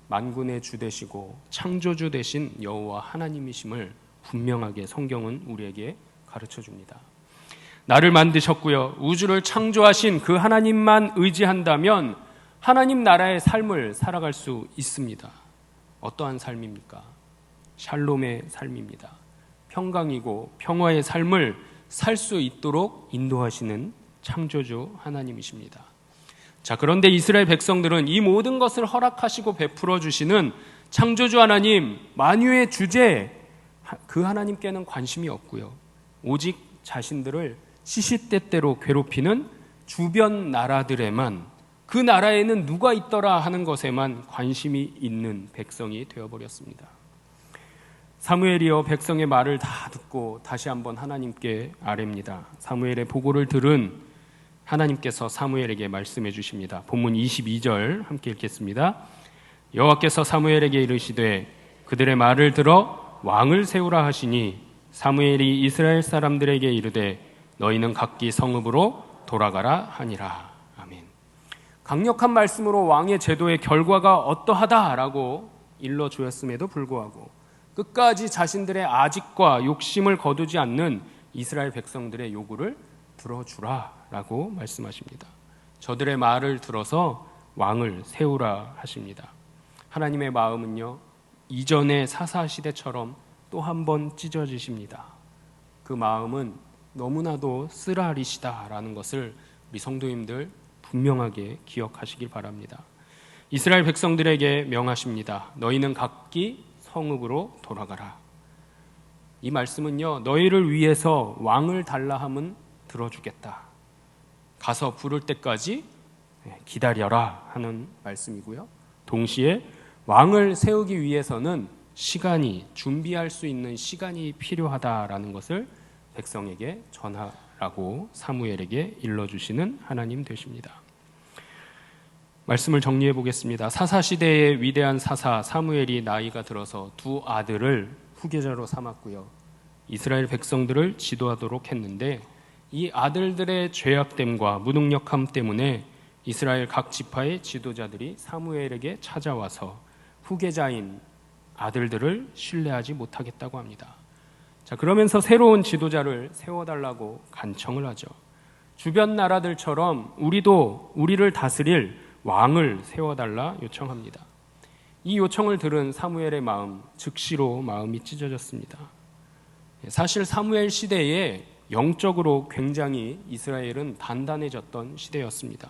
만군의 주 되시고 창조주 되신 여호와 하나님이심을 분명하게 성경은 우리에게 가르쳐 줍니다. 나를 만드셨고요, 우주를 창조하신 그 하나님만 의지한다면 하나님 나라의 삶을 살아갈 수 있습니다. 어떠한 삶입니까? 샬롬의 삶입니다. 평강이고 평화의 삶을 살 수 있도록 인도하시는 창조주 하나님이십니다. 자, 그런데 이스라엘 백성들은 이 모든 것을 허락하시고 베풀어 주시는 창조주 하나님, 만유의 주제, 그 하나님께는 관심이 없고요, 오직 자신들을 시시때때로 괴롭히는 주변 나라들에만, 그 나라에는 누가 있더라 하는 것에만 관심이 있는 백성이 되어버렸습니다. 사무엘이여 백성의 말을 다 듣고 다시 한번 하나님께 아뢰입니다. 사무엘의 보고를 들은 하나님께서 사무엘에게 말씀해 주십니다. 본문 22절 함께 읽겠습니다. 여호와께서 사무엘에게 이르시되 그들의 말을 들어 왕을 세우라 하시니 사무엘이 이스라엘 사람들에게 이르되 너희는 각기 성읍으로 돌아가라 하니라. 아멘. 강력한 말씀으로 왕의 제도의 결과가 어떠하다라고 일러주었음에도 불구하고 끝까지 자신들의 아직과 욕심을 거두지 않는 이스라엘 백성들의 요구를 들어주라라고 말씀하십니다. 저들의 말을 들어서 왕을 세우라 하십니다. 하나님의 마음은요, 이전의 사사시대처럼 또 한 번 찢어지십니다. 그 마음은 너무나도 쓰라리시다라는 것을 우리 성도님들 분명하게 기억하시길 바랍니다. 이스라엘 백성들에게 명하십니다. 너희는 각기 성읍으로 돌아가라. 이 말씀은요, 너희를 위해서 왕을 달라 함은 들어주겠다. 가서 부를 때까지 기다려라 하는 말씀이고요. 동시에 왕을 세우기 위해서는 시간이, 준비할 수 있는 시간이 필요하다라는 것을 백성에게 전하라고 사무엘에게 일러주시는 하나님 되십니다. 말씀을 정리해 보겠습니다. 사사시대의 위대한 사사 사무엘이 나이가 들어서 두 아들을 후계자로 삼았고요. 이스라엘 백성들을 지도하도록 했는데 이 아들들의 죄악됨과 무능력함 때문에 이스라엘 각 지파의 지도자들이 사무엘에게 찾아와서 후계자인 아들들을 신뢰하지 못하겠다고 합니다. 자, 그러면서 새로운 지도자를 세워달라고 간청을 하죠. 주변 나라들처럼 우리도 우리를 다스릴 왕을 세워달라 요청합니다. 이 요청을 들은 사무엘의 마음, 즉시로 마음이 찢어졌습니다. 사실 사무엘 시대에 영적으로 굉장히 이스라엘은 단단해졌던 시대였습니다.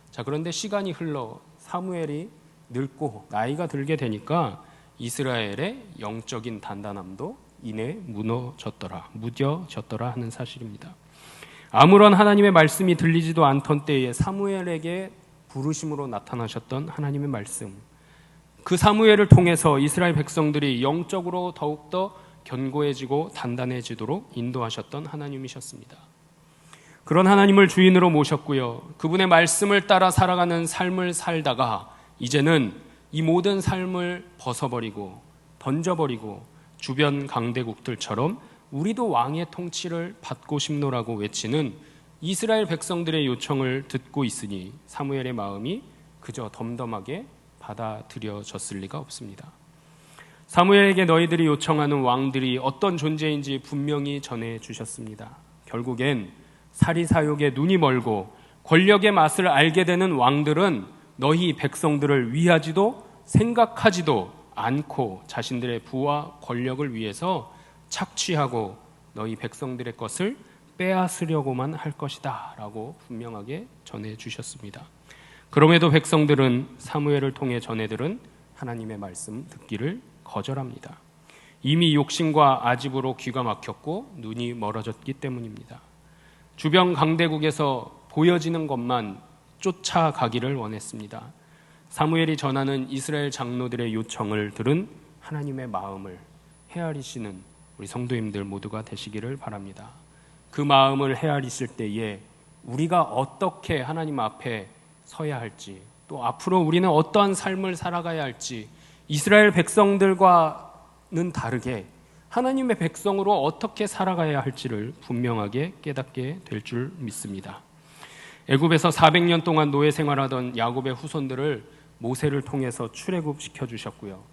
자, 그런데 시간이 흘러 사무엘이 늙고 나이가 들게 되니까 이스라엘의 영적인 단단함도 이내 무뎌졌더라 하는 사실입니다. 아무런 하나님의 말씀이 들리지도 않던 때에 사무엘에게 부르심으로 나타나셨던 하나님의 말씀, 그 사무엘을 통해서 이스라엘 백성들이 영적으로 더욱더 견고해지고 단단해지도록 인도하셨던 하나님이셨습니다. 그런 하나님을 주인으로 모셨고요, 그분의 말씀을 따라 살아가는 삶을 살다가 이제는 이 모든 삶을 벗어버리고 던져버리고 주변 강대국들처럼 우리도 왕의 통치를 받고 싶노라고 외치는 이스라엘 백성들의 요청을 듣고 있으니 사무엘의 마음이 그저 덤덤하게 받아들여졌을 리가 없습니다. 사무엘에게 너희들이 요청하는 왕들이 어떤 존재인지 분명히 전해주셨습니다. 결국엔 사리사욕에 눈이 멀고 권력의 맛을 알게 되는 왕들은 너희 백성들을 위하지도 생각하지도 않고 자신들의 부와 권력을 위해서 착취하고 너희 백성들의 것을 빼앗으려고만 할 것이다 라고 분명하게 전해주셨습니다. 그럼에도 백성들은 사무엘을 통해 전해들은 하나님의 말씀 듣기를 거절합니다. 이미 욕심과 아집으로 귀가 막혔고 눈이 멀어졌기 때문입니다. 주변 강대국에서 보여지는 것만 쫓아가기를 원했습니다. 사무엘이 전하는 이스라엘 장로들의 요청을 들은 하나님의 마음을 헤아리시는 우리 성도님들 모두가 되시기를 바랍니다. 그 마음을 헤아리실 때에 우리가 어떻게 하나님 앞에 서야 할지, 또 앞으로 우리는 어떠한 삶을 살아가야 할지, 이스라엘 백성들과는 다르게 하나님의 백성으로 어떻게 살아가야 할지를 분명하게 깨닫게 될 줄 믿습니다. 애굽에서 400년 동안 노예 생활하던 야곱의 후손들을 모세를 통해서 출애굽시켜 주셨고요,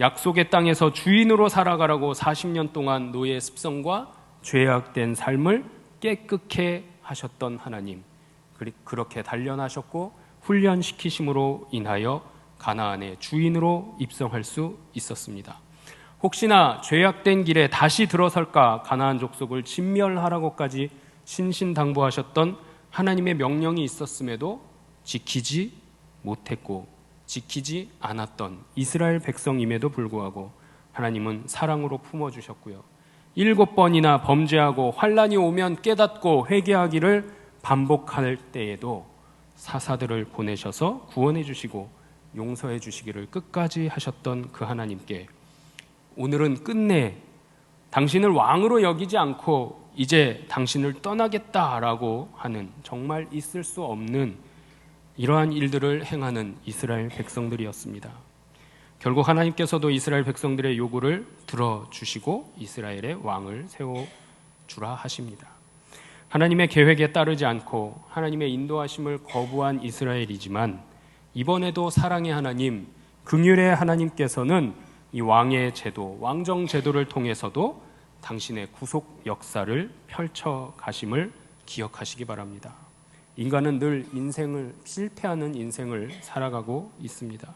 약속의 땅에서 주인으로 살아가라고 40년 동안 노예의 습성과 죄악된 삶을 깨끗게 하셨던 하나님, 그렇게 단련하셨고 훈련시키심으로 인하여 가나안의 주인으로 입성할 수 있었습니다. 혹시나 죄악된 길에 다시 들어설까 가나안 족속을 진멸하라고까지 신신당부하셨던 하나님의 명령이 있었음에도 지키지 못했고 지키지 않았던 이스라엘 백성임에도 불구하고 하나님은 사랑으로 품어주셨고요, 7번이나 범죄하고 환난이 오면 깨닫고 회개하기를 반복할 때에도 사사들을 보내셔서 구원해 주시고 용서해 주시기를 끝까지 하셨던 그 하나님께 오늘은 끝내 당신을 왕으로 여기지 않고 이제 당신을 떠나겠다라고 하는 정말 있을 수 없는 이러한 일들을 행하는 이스라엘 백성들이었습니다. 결국 하나님께서도 이스라엘 백성들의 요구를 들어주시고 이스라엘의 왕을 세워주라 하십니다. 하나님의 계획에 따르지 않고 하나님의 인도하심을 거부한 이스라엘이지만 이번에도 사랑의 하나님, 긍휼의 하나님께서는 이 왕의 제도, 왕정 제도를 통해서도 당신의 구속 역사를 펼쳐 가심을 기억하시기 바랍니다. 인간은 늘 실패하는 인생을 살아가고 있습니다.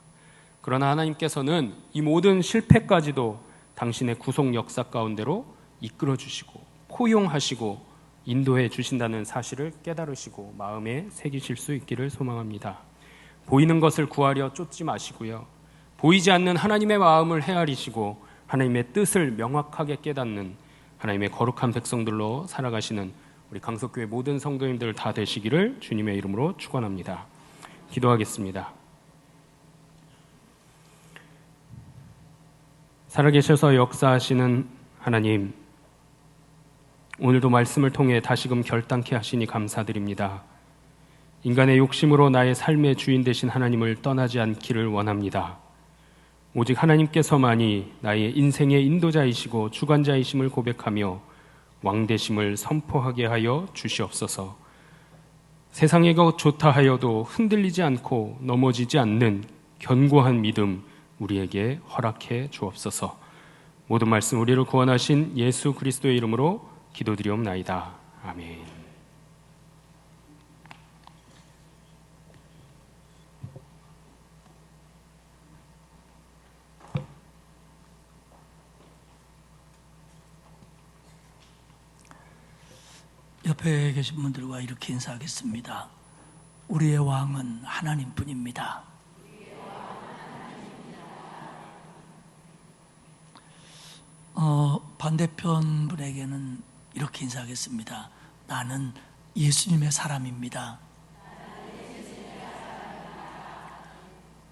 그러나 하나님께서는 이 모든 실패까지도 당신의 구속 역사 가운데로 이끌어 주시고 포용하시고 인도해 주신다는 사실을 깨달으시고 마음에 새기실 수 있기를 소망합니다. 보이는 것을 구하려 쫓지 마시고요. 보이지 않는 하나님의 마음을 헤아리시고 하나님의 뜻을 명확하게 깨닫는 하나님의 거룩한 백성들로 살아가시는 우리 강석교회 모든 성도님들 다 되시기를 주님의 이름으로 축원합니다. 기도하겠습니다. 살아계셔서 역사하시는 하나님, 오늘도 말씀을 통해 다시금 결단케 하시니 감사드립니다. 인간의 욕심으로 나의 삶의 주인 되신 하나님을 떠나지 않기를 원합니다. 오직 하나님께서만이 나의 인생의 인도자이시고 주관자이심을 고백하며 왕되심을 선포하게 하여 주시옵소서. 세상의 것 좋다 하여도 흔들리지 않고 넘어지지 않는 견고한 믿음 우리에게 허락해 주옵소서. 모든 말씀 우리를 구원하신 예수 그리스도의 이름으로 기도드리옵나이다. 아멘. 옆에 계신 분들과 이렇게 인사하겠습니다. 우리의 왕은 하나님뿐입니다. 반대편 분에게는 이렇게 인사하겠습니다. 나는 예수님의 사람입니다.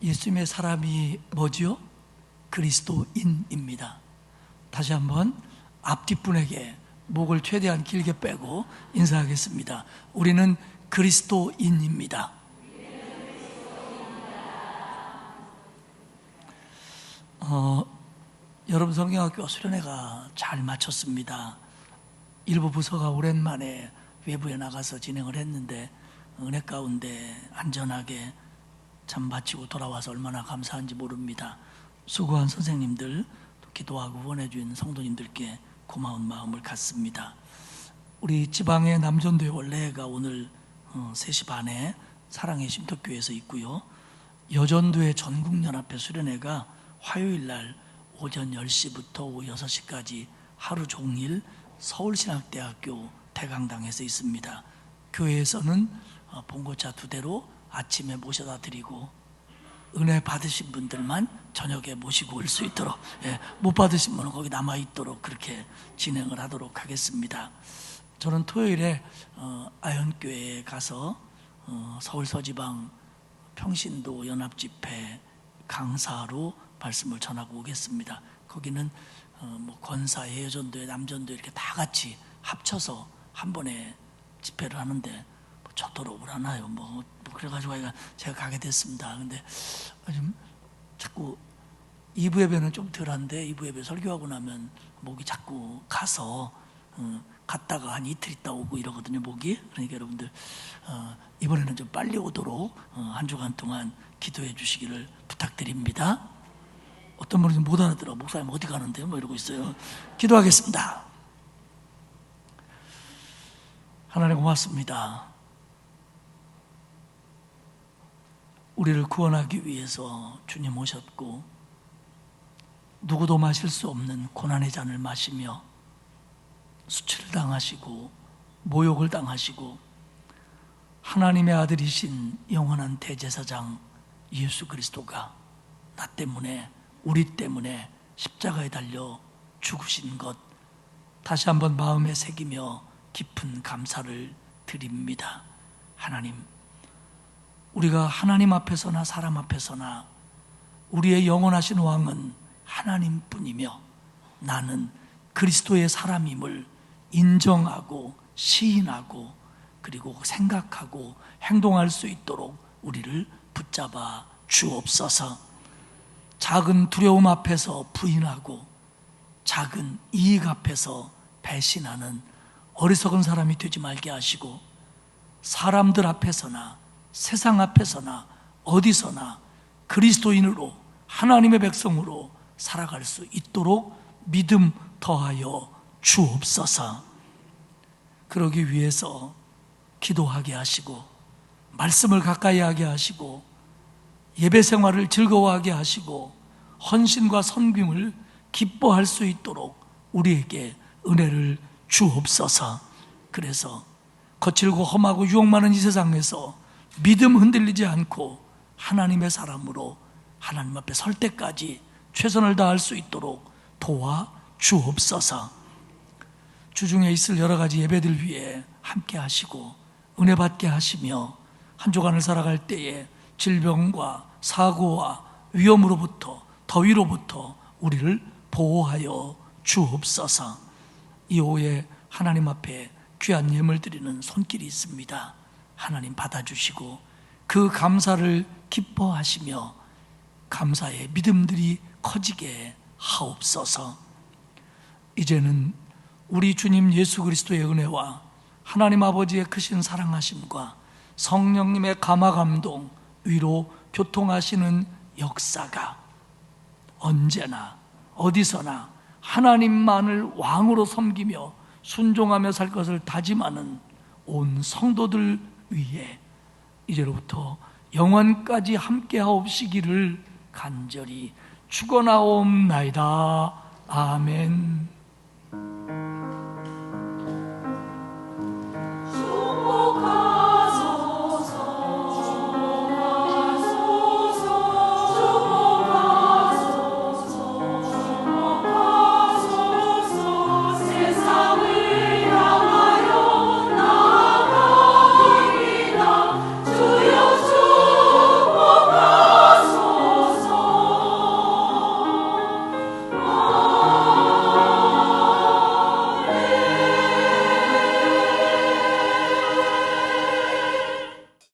예수님의 사람이 뭐지요? 그리스도인입니다. 다시 한번 앞뒷분에게 목을 최대한 길게 빼고 인사하겠습니다. 우리는 그리스도인입니다. 여러분 성경학교 수련회가 잘 마쳤습니다. 일부 부서가 오랜만에 외부에 나가서 진행을 했는데 은혜 가운데 안전하게 참 마치고 돌아와서 얼마나 감사한지 모릅니다. 수고한 선생님들, 또 기도하고 후원해준 성도님들께 고마운 마음을 갖습니다. 우리 지방의 남전도의 원래가 오늘 3시 반에 사랑의 쉼터교회에서 있고요. 여전도의 전국연합회 수련회가 화요일날 오전 10시부터 오후 6시까지 하루 종일 서울신학대학교 대강당에서 있습니다. 교회에서는 봉고차 2대로 아침에 모셔다 드리고 은혜 받으신 분들만 저녁에 모시고 올 수 있도록, 못 받으신 분은 거기 남아있도록 그렇게 진행을 하도록 하겠습니다. 저는 토요일에 아현교회에 가서 서울 서지방 평신도 연합집회 강사로 말씀을 전하고 오겠습니다. 거기는 권사회, 여전도회, 남전도회 이렇게 다 같이 합쳐서 한 번에 집회를 하는데 저더러 오라나요? 그래가지고 제가 가게 됐습니다. 근데 좀 자꾸 2부 예배는 좀 덜한데 2부 예배 설교하고 나면 목이 자꾸 가서 갔다가 한 이틀 있다 오고 이러거든요, 목이. 그러니까 여러분들 이번에는 좀 빨리 오도록 한 주간 동안 기도해 주시기를 부탁드립니다. 어떤 분이 못 알아들어. 목사님 어디 가는데요? 이러고 있어요. 기도하겠습니다. 하나님 고맙습니다. 우리를 구원하기 위해서 주님 오셨고 누구도 마실 수 없는 고난의 잔을 마시며 수치를 당하시고 모욕을 당하시고 하나님의 아들이신 영원한 대제사장 예수 그리스도가 나 때문에, 우리 때문에 십자가에 달려 죽으신 것 다시 한번 마음에 새기며 깊은 감사를 드립니다. 하나님, 우리가 하나님 앞에서나 사람 앞에서나 우리의 영원하신 왕은 하나님뿐이며 나는 그리스도의 사람임을 인정하고 시인하고 그리고 생각하고 행동할 수 있도록 우리를 붙잡아 주옵소서. 작은 두려움 앞에서 부인하고 작은 이익 앞에서 배신하는 어리석은 사람이 되지 말게 하시고, 사람들 앞에서나 세상 앞에서나 어디서나 그리스도인으로 하나님의 백성으로 살아갈 수 있도록 믿음 더하여 주옵소서. 그러기 위해서 기도하게 하시고, 말씀을 가까이 하게 하시고, 예배 생활을 즐거워하게 하시고, 헌신과 섬김을 기뻐할 수 있도록 우리에게 은혜를 주옵소서. 그래서 거칠고 험하고 유혹 많은 이 세상에서 믿음 흔들리지 않고 하나님의 사람으로 하나님 앞에 설 때까지 최선을 다할 수 있도록 도와 주옵소서. 주중에 있을 여러 가지 예배들 위해 함께 하시고 은혜 받게 하시며, 한 주간을 살아갈 때에 질병과 사고와 위험으로부터, 더위로부터 우리를 보호하여 주옵소서. 이 오후에 하나님 앞에 귀한 예물 드리는 손길이 있습니다. 하나님 받아주시고 그 감사를 기뻐하시며 감사의 믿음들이 커지게 하옵소서. 이제는 우리 주님 예수 그리스도의 은혜와 하나님 아버지의 크신 사랑하심과 성령님의 감화감동, 위로 교통하시는 역사가 언제나 어디서나 하나님만을 왕으로 섬기며 순종하며 살 것을 다짐하는 온 성도들 위에 이제로부터 영원까지 함께 하옵시기를 간절히 축원하옵나이다. 아멘.